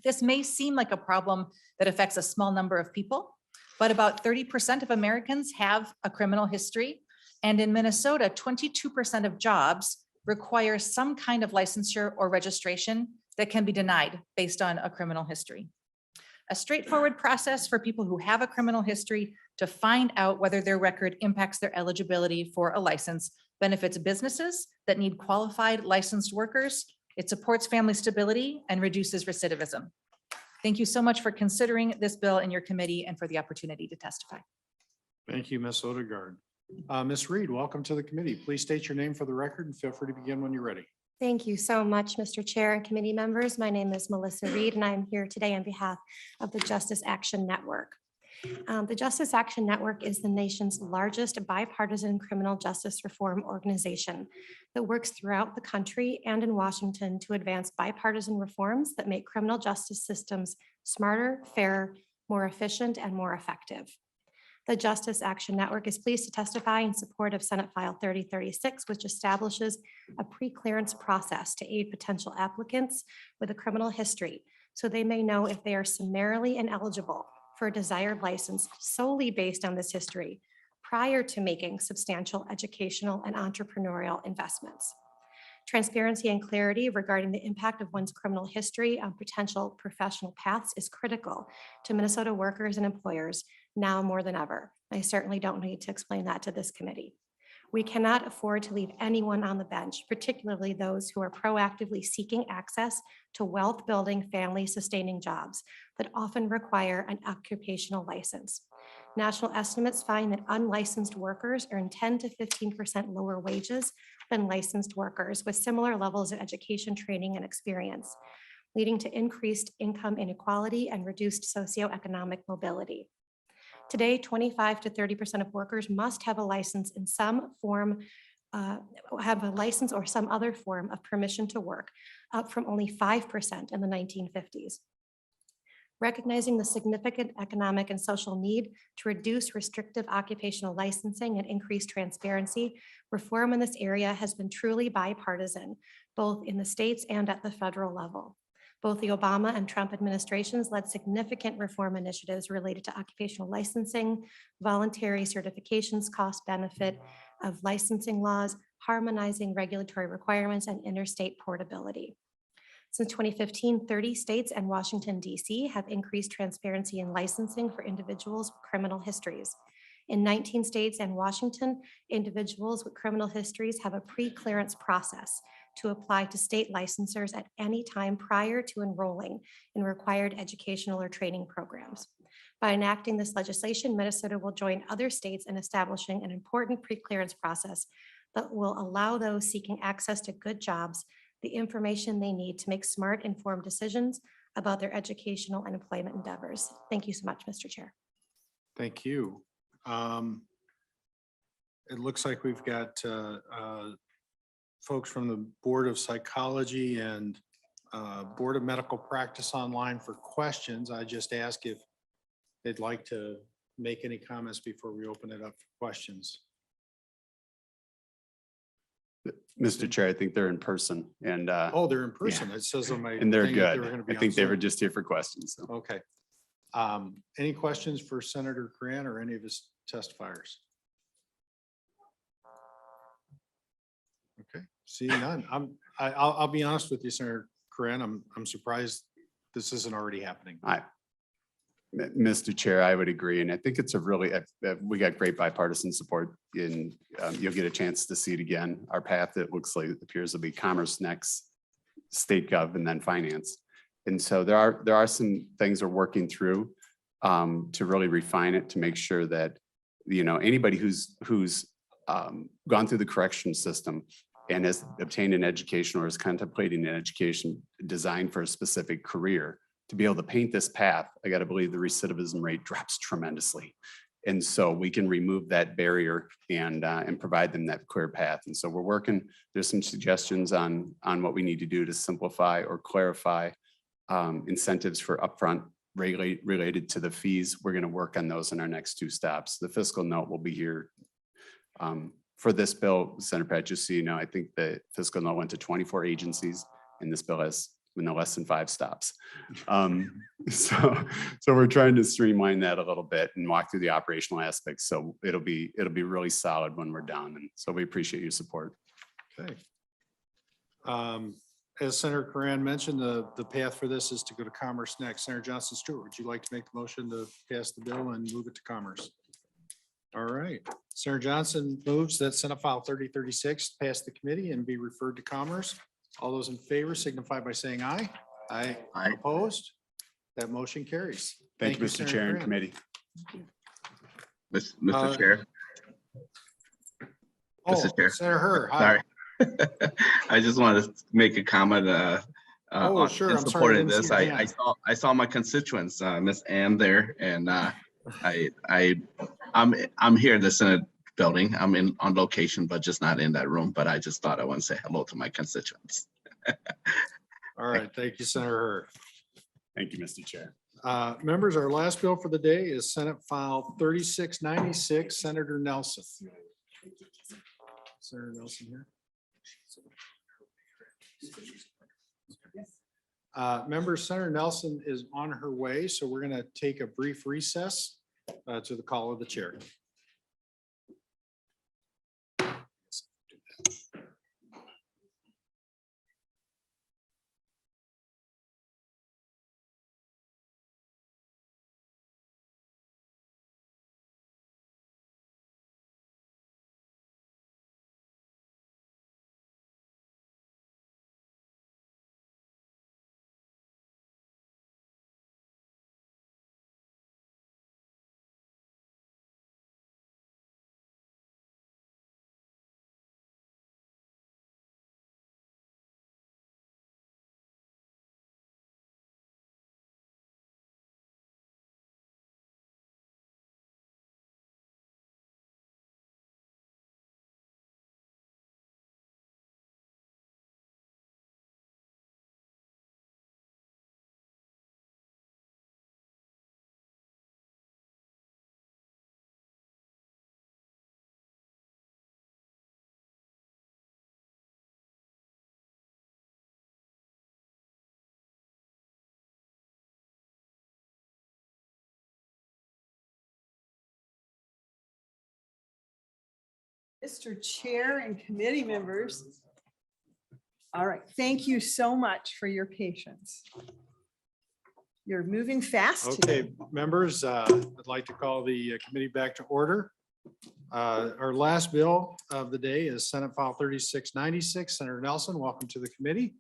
This may seem like a problem that affects a small number of people, but about 30% of Americans have a criminal history. And in Minnesota, 22% of jobs require some kind of licensure or registration that can be denied based on a criminal history. A straightforward process for people who have a criminal history to find out whether their record impacts their eligibility for a license benefits businesses that need qualified licensed workers. It supports family stability and reduces recidivism. Thank you so much for considering this bill in your committee and for the opportunity to testify. Thank you, Ms. Odegaard. Ms. Reed, welcome to the committee. Please state your name for the record and feel free to begin when you're ready. Thank you so much, Mr. Chair and committee members. My name is Melissa Reed, and I'm here today on behalf of the Justice Action Network. The Justice Action Network is the nation's largest bipartisan criminal justice reform organization that works throughout the country and in Washington to advance bipartisan reforms that make criminal justice systems smarter, fairer, more efficient, and more effective. The Justice Action Network is pleased to testify in support of Senate File 3036, which establishes a pre-clearance process to aid potential applicants with a criminal history so they may know if they are summarily ineligible for a desired license solely based on this history prior to making substantial educational and entrepreneurial investments. Transparency and clarity regarding the impact of one's criminal history on potential professional paths is critical to Minnesota workers and employers now more than ever. I certainly don't need to explain that to this committee. We cannot afford to leave anyone on the bench, particularly those who are proactively seeking access to wealth-building, family-sustaining jobs that often require an occupational license. National estimates find that unlicensed workers earn 10 to 15% lower wages than licensed workers with similar levels of education, training, and experience, leading to increased income inequality and reduced socioeconomic mobility. Today, 25 to 30% of workers must have a license in some form, have a license or some other form of permission to work, up from only 5% in the 1950s. Recognizing the significant economic and social need to reduce restrictive occupational licensing and increase transparency, reform in this area has been truly bipartisan, both in the states and at the federal level. Both the Obama and Trump administrations led significant reform initiatives related to occupational licensing, voluntary certifications, cost benefit of licensing laws, harmonizing regulatory requirements, and interstate portability. Since 2015, 30 states and Washington, D.C. have increased transparency in licensing for individuals with criminal histories. In 19 states and Washington, individuals with criminal histories have a pre-clearance process to apply to state licensors at any time prior to enrolling in required educational or training programs. By enacting this legislation, Minnesota will join other states in establishing an important pre-clearance process that will allow those seeking access to good jobs the information they need to make smart, informed decisions about their educational and employment endeavors. Thank you so much, Mr. Chair. Thank you. It looks like we've got folks from the Board of Psychology and Board of Medical Practice online for questions. I just ask if they'd like to make any comments before we open it up for questions. Mr. Chair, I think they're in person and Oh, they're in person. It says on my. and they're thing that they good. were gonna be I on think they were Zoom. just here for questions. So. Okay. Any questions for Senator Grant or any of his testifiers? Okay, seeing none. I'll be honest with you, Senator Grant, I'm surprised this isn't already happening. Mr. Chair, I would agree. And I think it's a really, we got great bipartisan support in, you'll get a chance to see it again. Our path, it looks like, appears to be commerce next, state gov, and then finance. And so there are some things we're working through to really refine it, to make sure that, you know, anybody who's gone through the correction system and has obtained an education or is contemplating an education designed for a specific career, to be able to paint this path, I got to believe the recidivism rate drops tremendously. And so we can remove that barrier and provide them that clear path. And so we're working, there's some suggestions on what we need to do to simplify or clarify incentives for upfront related to the fees. We're going to work on those in our next two stops. The fiscal note will be here for this bill. Senator Pat, just so you know, I think the fiscal note went to 24 agencies and this bill has no less than 5 stops. So we're trying to streamline that a little bit and walk through the operational aspects. So it'll be really solid when we're done. And so we appreciate your support. Okay. As Senator Coran mentioned, the path for this is to go to Commerce next. Senator Johnson Stewart, would you like to make the motion to pass the bill and move it to Commerce? All right. Senator Johnson moves that Senate File 3036 pass the committee and be referred to Commerce. All those in favor signify by saying aye. Aye. Opposed? That motion carries. Thank you, Mr. Chair and committee. Mr. Chair. Oh, Mr. Chair. Senator Herr, hi. Sorry. I just wanted to make a comment Oh, sure. in I'm support sorry, I of didn't this. see your I hand. saw my constituents, Miss Ann there, and I'm here in the Senate building. I'm on location, but just not in that room. But I just thought I want to say hello to my constituents. All right. Thank you, Senator Herr. Thank you, Mr. Chair. Members, our last bill for the day is Senate File 3696, Senator Nelson. Senator Nelson here. Members, Senator Nelson is on her way, so we're going to take a brief recess to the call of the chair. Mr. Chair and committee members. All right, thank you so much for your patience. You're moving fast today. Okay, members, I'd like to call the committee back to order. Our last bill of the day is Senate File 3696. Senator Nelson, welcome to the committee.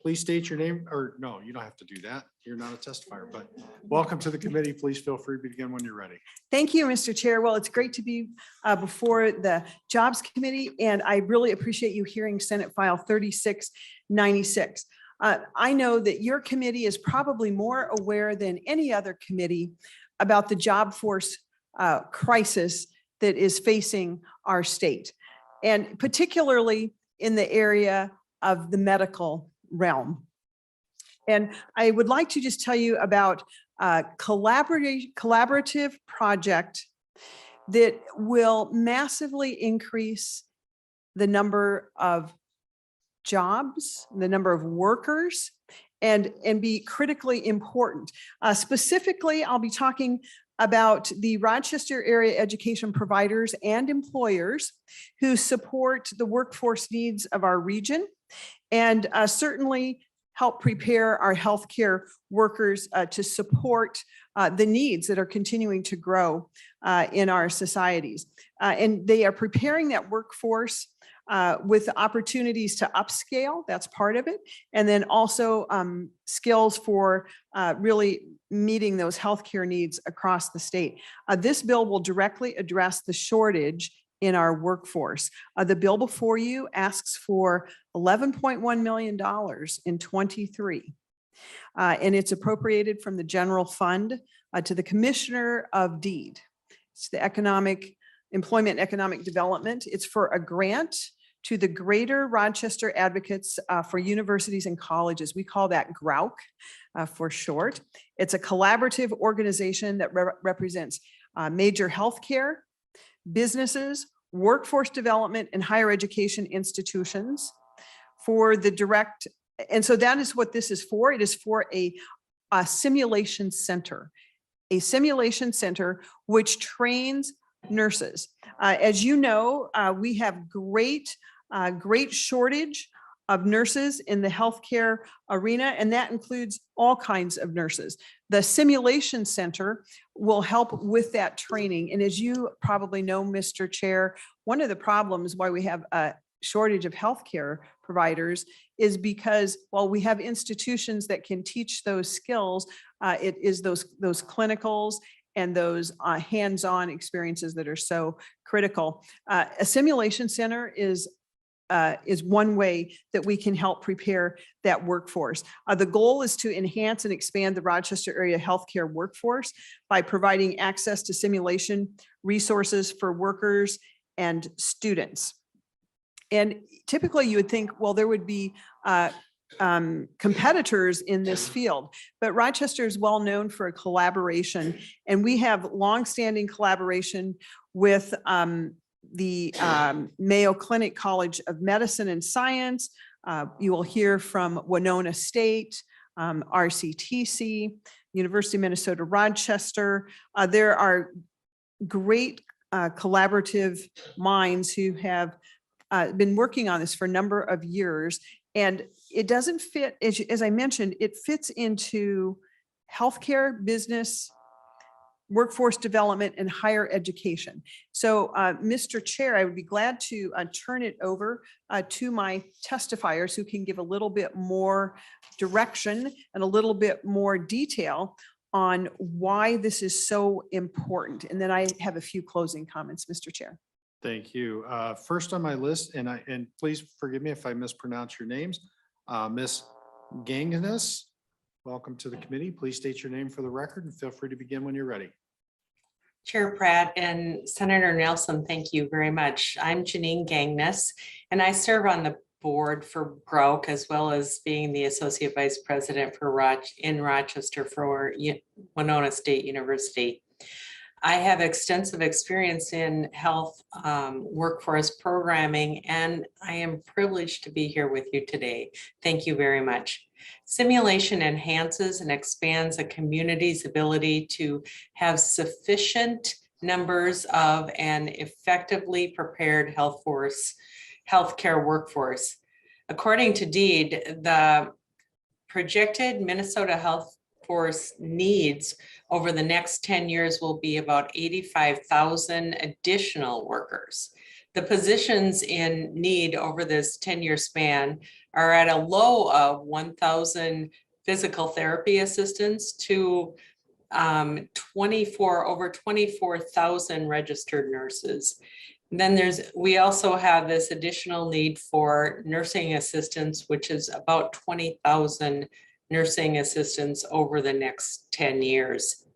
Please state your name, or no, you don't have to do that. You're not a testifier, but welcome to the committee. Please feel free to begin when you're ready. Thank you, Mr. Chair. Well, it's great to be before the Jobs Committee, and I really appreciate you hearing Senate File 3696. I know that your committee is probably more aware than any other committee about the job force crisis that is facing our state, and particularly in the area of the medical realm. And I would like to just tell you about a collaborative project that will massively increase the number of jobs, the number of workers, and be critically important. Specifically, I'll be talking about the Rochester area education providers and employers who support the workforce needs of our region, and certainly help prepare our healthcare workers to support the needs that are continuing to grow in our societies. And they are preparing that workforce with opportunities to upscale, that's part of it, and then also skills for really meeting those healthcare needs across the state. This bill will directly address the shortage in our workforce. The bill before you asks for $11.1 million in 23. And it's appropriated from the general fund to the Commissioner of Deed. It's the Employment and Economic Development. It's for a grant to the Greater Rochester Advocates for Universities and Colleges. We call that GROUC for short. It's a collaborative organization that represents major healthcare, businesses, workforce development, and higher education institutions for the direct. And so that is what this is for. It is for a simulation center which trains nurses. As you know, we have great shortage of nurses in the healthcare arena, and that includes all kinds of nurses. The simulation center will help with that training. And as you probably know, Mr. Chair, one of the problems why we have a shortage of healthcare providers is because while we have institutions that can teach those skills, it is those clinicals and those hands-on experiences that are so critical. A simulation center is one way that we can help prepare that workforce. The goal is to enhance and expand the Rochester area healthcare workforce by providing access to simulation resources for workers and students. And typically you would think, well, there would be competitors in this field, but Rochester is well known for a collaboration, and we have longstanding collaboration with the Mayo Clinic College of Medicine and Science. You will hear from Winona State, RCTC, University of Minnesota Rochester. There are great collaborative minds who have been working on this for a number of years, and it doesn't fit, as I mentioned, it fits into healthcare, business, workforce development, and higher education. So, Mr. Chair, I would be glad to turn it over to my testifiers who can give a little bit more direction and a little bit more detail on why this is so important. And then I have a few closing comments, Mr. Chair. Thank you. First on my list, and please forgive me if I mispronounce your names, Ms. Gangness, welcome to the committee. Please state your name for the record and feel free to begin when you're ready. Chair Pratt and Senator Nelson, thank you very much. I'm Janine Gangness, and I serve on the board for GROUC, as well as being the Associate Vice President for in Rochester for Winona State University. I have extensive experience in health workforce programming, and I am privileged to be here with you today. Thank you very much. Simulation enhances and expands a community's ability to have sufficient numbers of an effectively prepared healthcare workforce. According to DEED, the projected Minnesota health force needs over the next 10 years will be about 85,000 additional workers. The positions in need over this 10-year span are at a low of 1,000 physical therapy assistants to over 24,000 registered nurses. And then we also have this additional need for nursing assistants, which is about 20,000 nursing assistants over the next 10 years.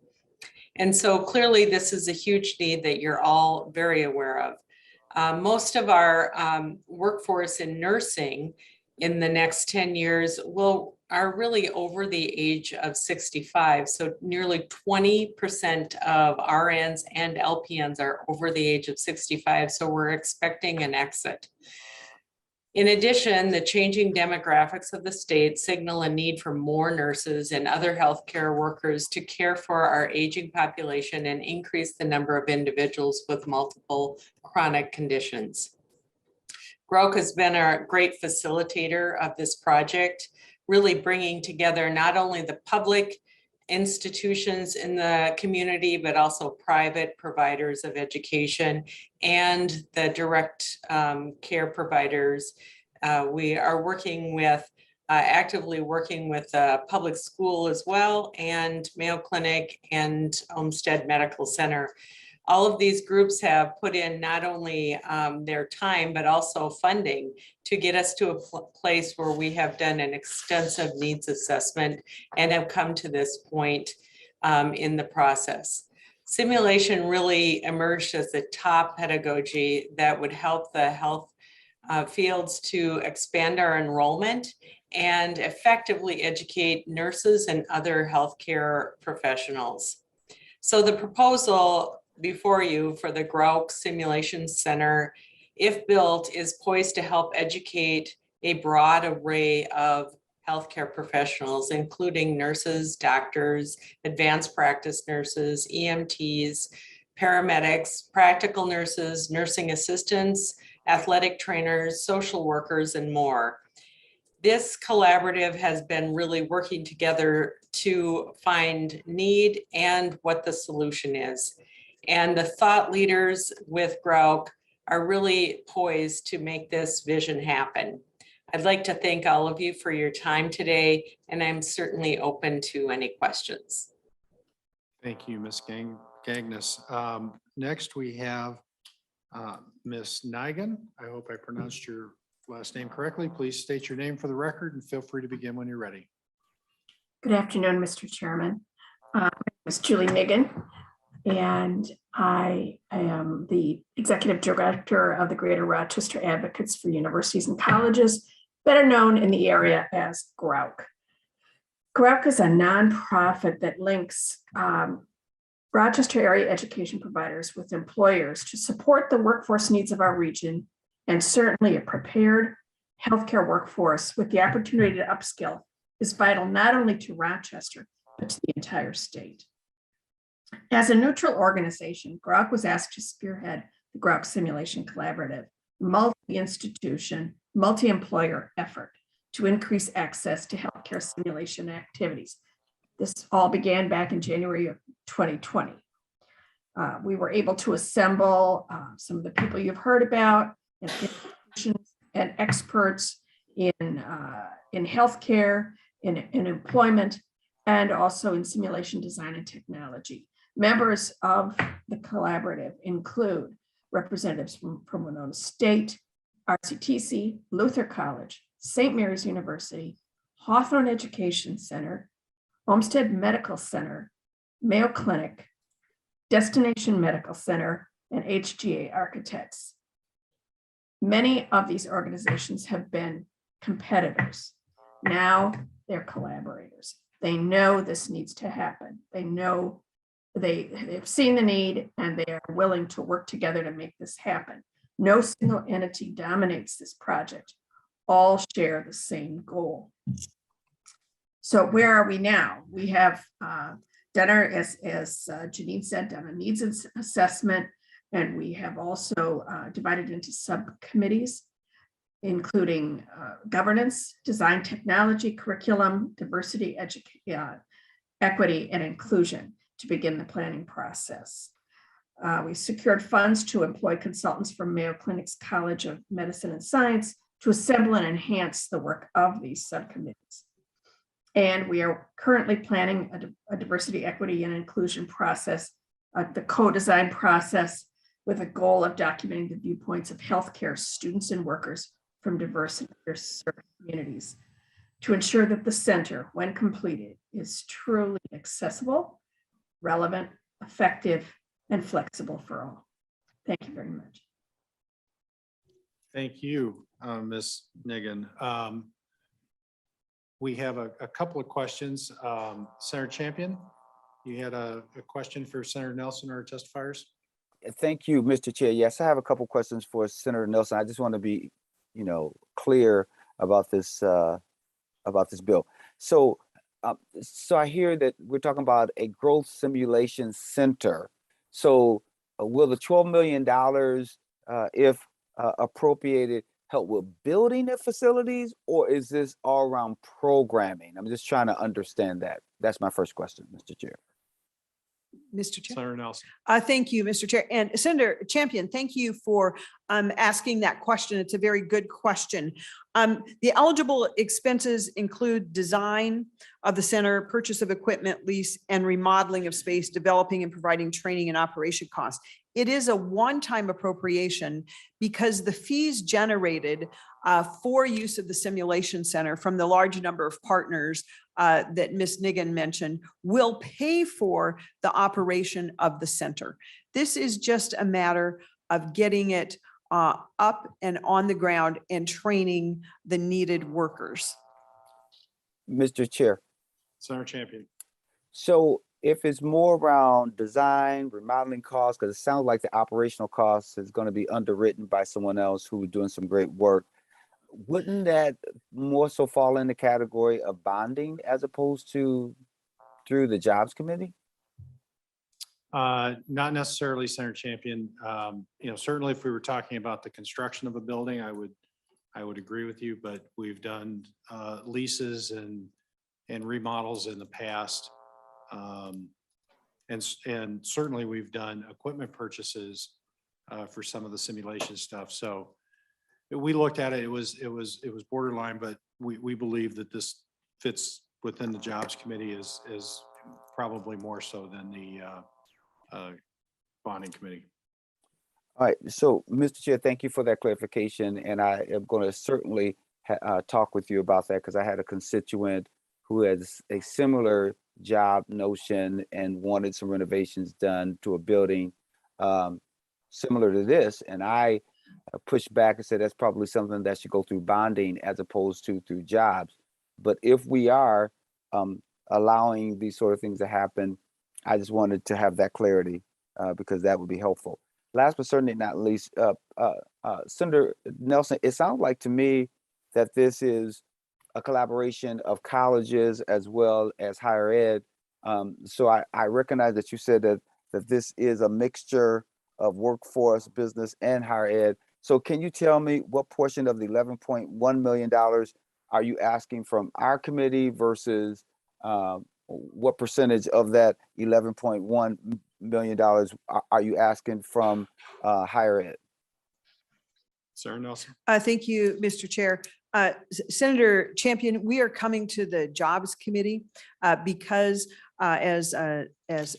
And so clearly this is a huge need that you're all very aware of. Most of our workforce in nursing in the next 10 years are really over the age of 65. So nearly 20% of RNs and LPNs are over the age of 65. So we're expecting an exit. In addition, the changing demographics of the state signal a need for more nurses and other healthcare workers to care for our aging population and increase the number of individuals with multiple chronic conditions. GROK has been a great facilitator of this project, really bringing together not only the public institutions in the community, but also private providers of education and the direct care providers. We are working with, actively working with the public school as well, and Mayo Clinic and Olmsted Medical Center. All of these groups have put in not only their time, but also funding to get us to a place where we have done an extensive needs assessment and have come to this point in the process. Simulation really emerged as the top pedagogy that would help the health fields to expand our enrollment and effectively educate nurses and other healthcare professionals. So the proposal before you for the GROK Simulation Center, if built, is poised to help educate a broad array of healthcare professionals, including nurses, doctors, advanced practice nurses, EMTs, paramedics, practical nurses, nursing assistants, athletic trainers, social workers, and more. This collaborative has been really working together to find need and what the solution is. And the thought leaders with GROK are really poised to make this vision happen. I'd like to thank all of you for your time today, and I'm certainly open to any questions. Thank you, Ms. Gagnes. Next, we have Ms. Nigan. I hope I pronounced your last name correctly. Please state your name for the record and feel free to begin when you're ready. Good afternoon, Mr. Chairman. My name is Julie Nigan, and I am the Executive Director of the Greater Rochester Advocates for Universities and Colleges, better known in the area as GROK. GROK is a nonprofit that links Rochester area education providers with employers to support the workforce needs of our region, and certainly a prepared healthcare workforce with the opportunity to upskill is vital not only to Rochester, but to the entire state. As a neutral organization, GROK was asked to spearhead the GROK Simulation Collaborative, multi-institution, multi-employer effort to increase access to healthcare simulation activities. This all began back in January of 2020. We were able to assemble some of the people you've heard about and experts in healthcare, in employment, and also in simulation design and technology. Members of the collaborative include representatives from Winona State, RCTC, Luther College, St. Mary's University, Hawthorne Education Center, Olmsted Medical Center, Mayo Clinic, Destination Medical Center, and HGA Architects. Many of these organizations have been competitors. Now they're collaborators. They know this needs to happen. They know they've seen the need and they are willing to work together to make this happen. No single entity dominates this project. All share the same goal. So where are we now? We have Dinner, as Janine said, done a needs assessment, and we have also divided into subcommittees, including governance, design, technology, curriculum, diversity, equity, and inclusion to begin the planning process. We secured funds to employ consultants from Mayo Clinic's College of Medicine and Science to assemble and enhance the work of these subcommittees. And we are currently planning a diversity, equity, and inclusion process, the co-design process, with a goal of documenting the viewpoints of healthcare students and workers from diverse and underserved communities to ensure that the center, when completed, is truly accessible, relevant, effective, and flexible for all. Thank you very much. Thank you, Ms. Nigan. We have a couple of questions. Senator Champion, you had a question for Senator Nelson or testifiers? Thank you, Mr. Chair. Yes, I have a couple questions for Senator Nelson. I just want to be, clear about this bill. So I hear that we're talking about a growth simulation center. So will the $12 million, if appropriated, help with building the facilities, or is this all around programming? I'm just trying to understand that. That's my first question, Mr. Chair. Mr. Chair. Senator Nelson. Thank you, Mr. Chair. And Senator Champion, thank you for asking that question. It's a very good question. The eligible expenses include design of the center, purchase of equipment, lease, and remodeling of space, developing and providing training and operation costs. It is a one-time appropriation because the fees generated for use of the simulation center from the large number of partners that Ms. Nigan mentioned will pay for the operation of the center. This is just a matter of getting it up and on the ground and training the needed workers. Mr. Chair. Senator Champion. So if it's more around design, remodeling costs, because it sounds like the operational costs is going to be underwritten by someone else who is doing some great work, wouldn't that more so fall in the category of bonding as opposed to through the Jobs Committee? Not necessarily, Senator Champion. Certainly if we were talking about the construction of a building, I would agree with you, but we've done leases and remodels in the past. And certainly we've done equipment purchases for some of the simulation stuff. So we looked at it, it was borderline, but we believe that this fits within the Jobs Committee is probably more so than the bonding committee. All right. So, Mr. Chair, thank you for that clarification. And I am going to certainly talk with you about that because I had a constituent who has a similar job notion and wanted some renovations done to a building similar to this. And I pushed back and said that's probably something that should go through bonding as opposed to through jobs. But if we are allowing these sort of things to happen, I just wanted to have that clarity because that would be helpful. Last but certainly not least, Senator Nelson, it sounds like to me that this is a collaboration of colleges as well as higher ed. So I recognize that you said that this is a mixture of workforce, business, and higher ed. So can you tell me what portion of the $11.1 million are you asking from our committee versus what percentage of that $11.1 million are you asking from higher ed? Senator Nelson. Thank you, Mr. Chair. Senator Champion, we are coming to the Jobs Committee because as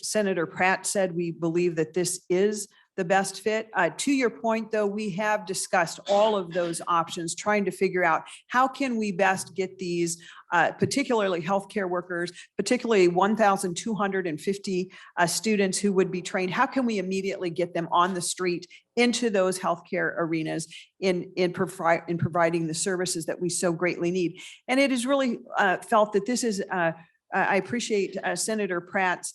Senator Pratt said, we believe that this is the best fit. To your point, though, we have discussed all of those options, trying to figure out how can we best get these, particularly healthcare workers, particularly 1,250 students who would be trained. How can we immediately get them on the street into those healthcare arenas in providing the services that we so greatly need? And it is really felt that this is I appreciate Senator Pratt's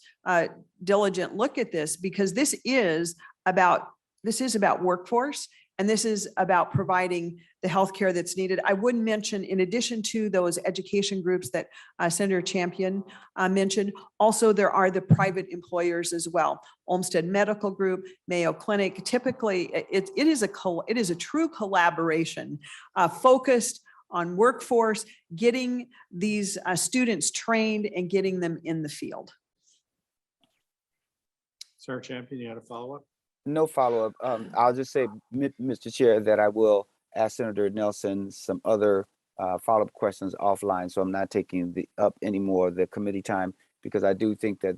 diligent look at this because this is about workforce And this is about providing the healthcare that's needed. I would mention, in addition to those education groups that Senator Champion mentioned, also there are the private employers as well. Olmsted Medical Group, Mayo Clinic. Typically, it is a true collaboration focused on workforce, getting these students trained and getting them in the field. Senator Champion, you had a follow-up? No follow-up. I'll just say, Mr. Chair, that I will ask Senator Nelson some other follow-up questions offline. So I'm not taking up any more of the committee time, because I do think that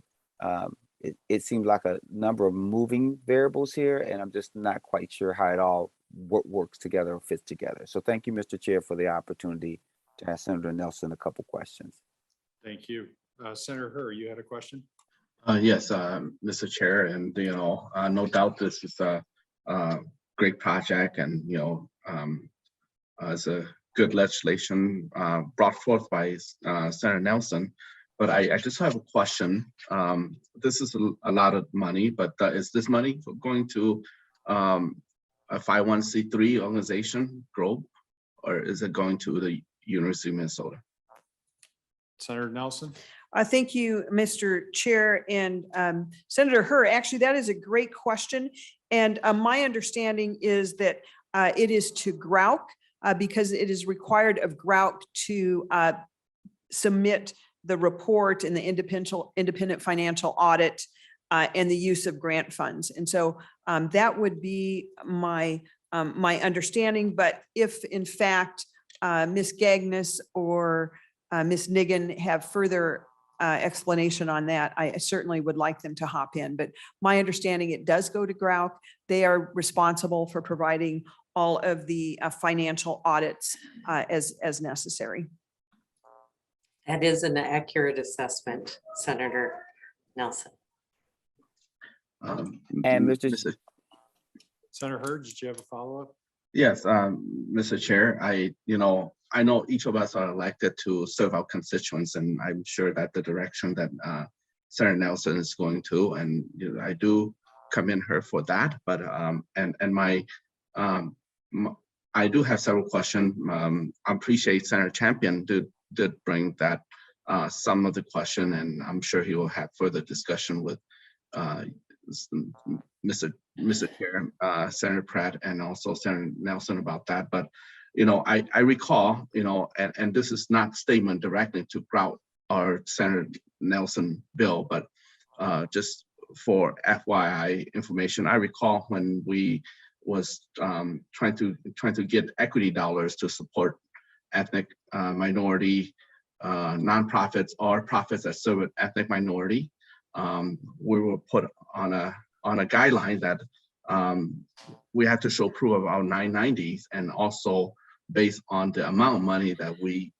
it seems like a number of moving variables here, and I'm just not quite sure how it all works together or fits together. So thank you, Mr. Chair, for the opportunity to ask Senator Nelson a couple questions. Thank you. Senator Hur, you had a question? Yes, Mr. Chair, and no doubt this is a great project, and it's a good legislation brought forth by Senator Nelson. But I just have a question. This is a lot of money, but is this money going to a 501c3 organization, GROW, or is it going to the University of Minnesota? Senator Nelson? Thank you, Mr. Chair, and Senator Hur. Actually, that is a great question. And my understanding is that it is to GROUC because it is required of GROUC to submit the report and the independent financial audit and the use of grant funds. And so that would be my understanding. But if in fact Ms. Gagnes or Ms. Niggin have further explanation on that, I certainly would like them to hop in. But my understanding, it does go to GROUC. They are responsible for providing all of the financial audits as necessary. That is an accurate assessment, Senator Nelson. And Senator Hur, did you have a follow-up? Yes, Mr. Chair, I know each of us are elected to serve our constituents, and I'm sure that the direction that Senator Nelson is going to, and I do commend her for that. But I do have several questions. I appreciate Senator Champion did bring that some of the question, and I'm sure he will have further discussion with Mr. Chair, Senator Pratt, and also Senator Nelson about that. But I recall, and this is not statement directly to GROUC or Senator Nelson bill, but just for FYI information, I recall when we was trying to get equity dollars to support ethnic minority nonprofits or profits that serve an ethnic minority. We were put on a guideline that we had to show proof of our 990s, and also based on the amount of money that we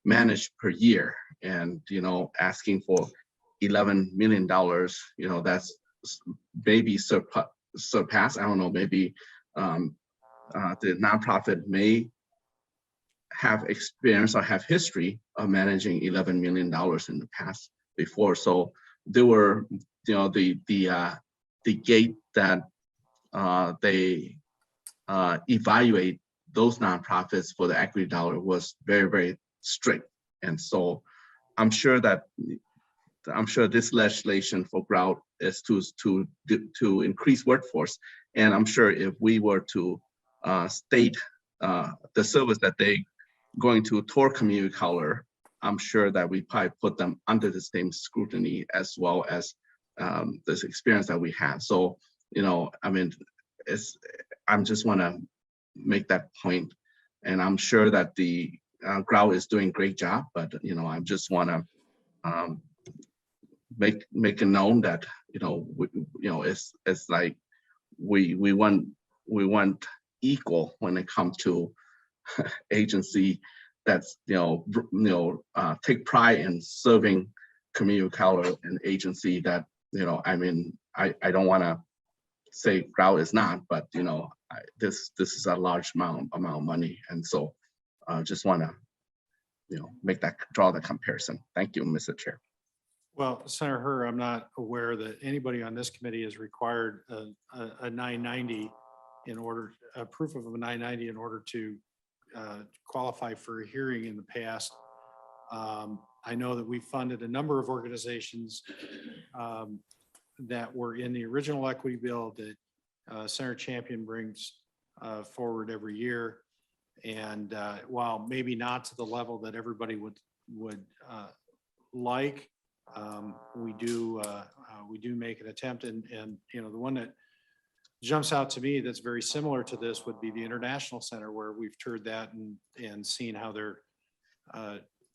manage per year, and asking for $11 million, that's maybe surpass. I don't know, maybe the nonprofit may have experience or have history of managing $11 million in the past before. So there were, the gate that they evaluate those nonprofits for the equity dollar was very, very strict. And so I'm sure this legislation for GROUC is to increase workforce. And I'm sure if we were to state the service that they going to toward community color, I'm sure that we probably put them under the same scrutiny as well as this experience that we have. So, I mean, I'm just want to make that point, and I'm sure that the GROUC is doing a great job, but I just want to make it known that it's like we want equal when it comes to agency that's take pride in serving community color, and agency that I mean, I don't want to say GROUC is not, but this is a large amount of money, and so just want to draw the comparison. Thank you, Mr. Chair. Well, Senator Hur, I'm not aware that anybody on this committee is required a 990 in order, proof of a 990 in order to qualify for a hearing in the past. I know that we funded a number of organizations that were in the original equity bill that Senator Champion brings forward every year. And while maybe not to the level that everybody would like, we do make an attempt. And you know, the one that jumps out to me that's very similar to this would be the International Center, where we've toured that and seen how they're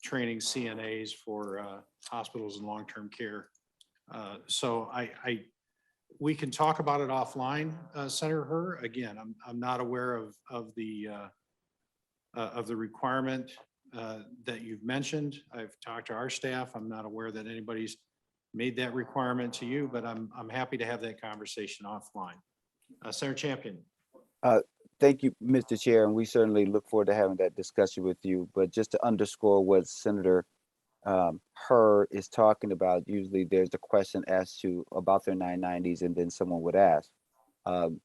training CNAs for hospitals and long-term care. So we can talk about it offline, Senator Herr. Again, I'm not aware of the requirement that you've mentioned. I've talked to our staff. I'm not aware that anybody's made that requirement to you, but I'm happy to have that conversation offline. Senator Champion. Thank you, Mr. Chair, and we certainly look forward to having that discussion with you. But just to underscore what Senator Herr is talking about, usually there's a question asked to about their 990s, and then someone would ask, and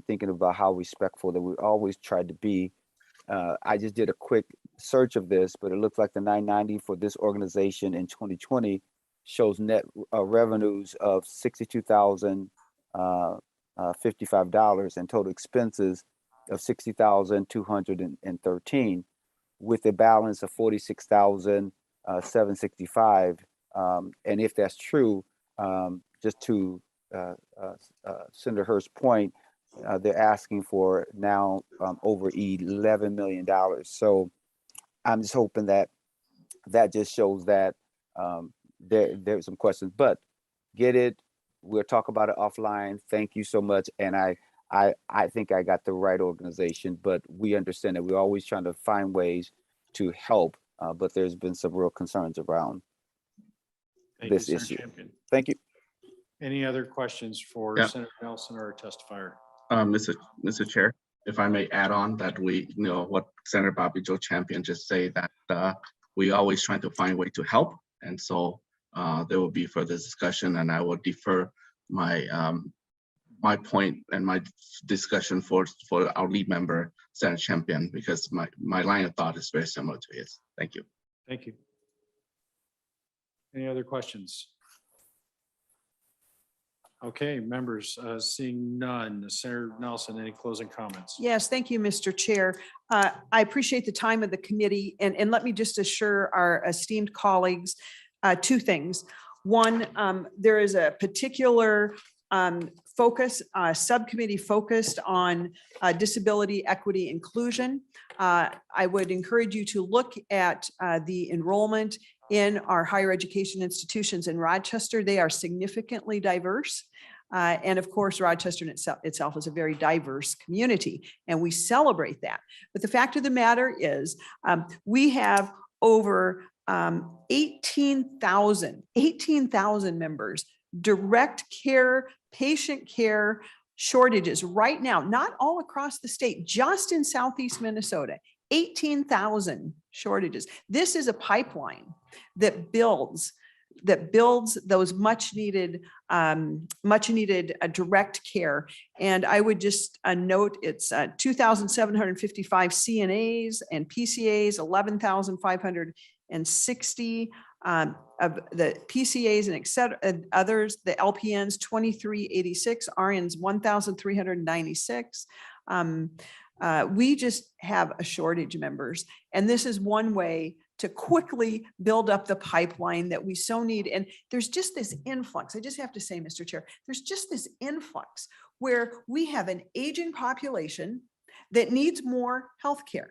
thinking about how respectful that we always try to be. I just did a quick search of this, but it looks like the 990 for this organization in 2020 shows net revenues of $62,055 and total expenses of $60,213, with a balance of $46,765. And if that's true, just to Senator Herr's point, they're asking for now over $11 million. So I'm just hoping that just shows that there's some questions, but get it. We'll talk about it offline. Thank you so much. And I think I got the right organization, but we understand that we're always trying to find ways to help, but there's been some real concerns around this issue. Champion. Thank you. Any other questions for Senator Nelson or a testifier? Mr. Chair, if I may add on that we, you know, what Senator Bobby Joe Champion just say that we always trying to find a way to help. And so there will be further discussion, and I will defer my my point and my discussion for our lead member, Senator Champion, because my line of thought is very similar to his. Thank you. Thank you. Any other questions? Okay, members, seeing none. Senator Nelson, any closing comments? Yes, thank you, Mr. Chair. I appreciate the time of the committee, and let me just assure our esteemed colleagues two things. One, there is a particular focus, subcommittee focused on disability, equity, inclusion. I would encourage you to look at the enrollment in our higher education institutions in Rochester. They are significantly diverse. And of course, Rochester in itself is a very diverse community, and we celebrate that. But the fact of the matter is we have over 18,000 members, direct care, patient care shortages right now, not all across the state, just in Southeast Minnesota, 18,000 shortages. This is a pipeline that builds those much needed direct care. And I would just note it's 2,755 CNAs and PCAs, 11,560 of the PCAs and others, the LPNs 2,386, RNs 1,396. We just have a shortage, members, and this is one way to quickly build up the pipeline that we so need. And there's just this influx. I just have to say, Mr. Chair, there's just this influx where we have an aging population that needs more healthcare.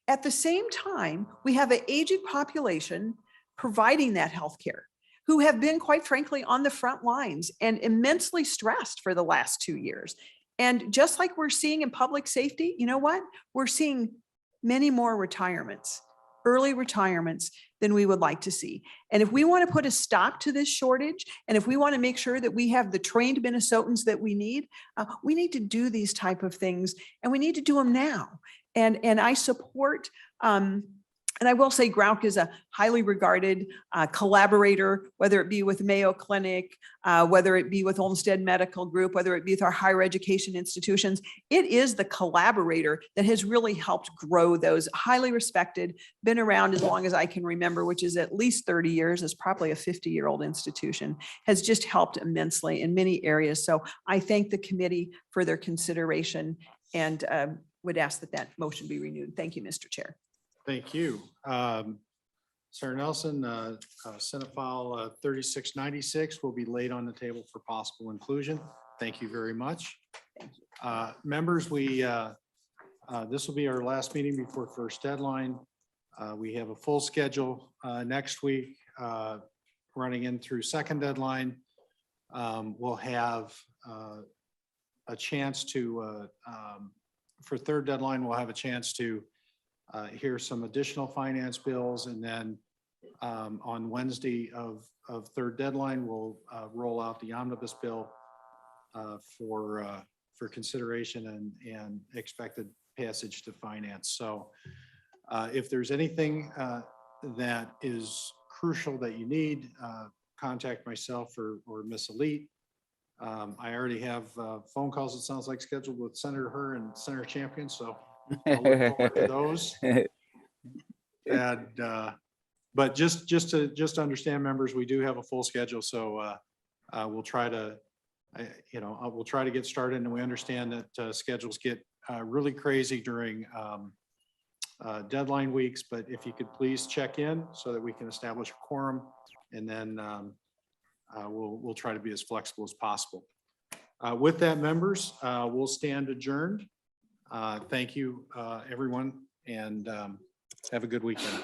At the same time, we have an aging population providing that healthcare, who have been, quite frankly, on the front lines and immensely stressed for the last 2 years. And just like we're seeing in public safety, you know what? We're seeing many more retirements, early retirements, than we would like to see. And if we want to put a stop to this shortage, and if we want to make sure that we have the trained Minnesotans that we need to do these type of things, and we need to do them now. And I support And I will say Grauk is a highly regarded collaborator, whether it be with Mayo Clinic, whether it be with Olmsted Medical Group, whether it be with our higher education institutions. It is the collaborator that has really helped grow those, highly respected, been around as long as I can remember, which is at least 30 years, is probably a 50-year-old institution, has just helped immensely in many areas. So I thank the committee for their consideration and would ask that that motion be renewed. Thank you, Mr. Chair. Thank you. Senator Nelson, Senate File 3696 will be laid on the table for possible inclusion. Thank you very much. Members, this will be our last meeting before first deadline. We have a full schedule next week, running in through second deadline. We'll have a chance to, for third deadline, we'll have a chance to hear some additional finance bills, and then on Wednesday of third deadline, we'll roll out the omnibus bill for consideration and expected passage to finance. So if there's anything that is crucial that you need, contact myself or Miss Elite. I already have phone calls, it sounds like, scheduled with Senator Her and Senator Champion, so I'll look forward to those. And but just to understand, members, we do have a full schedule, so we'll try to we'll try to get started, and we understand that schedules get really crazy during deadline weeks, but if you could please check in so that we can establish a quorum, and then we'll try to be as flexible as possible. With that, members, we'll stand adjourned. Thank you, everyone, and have a good weekend.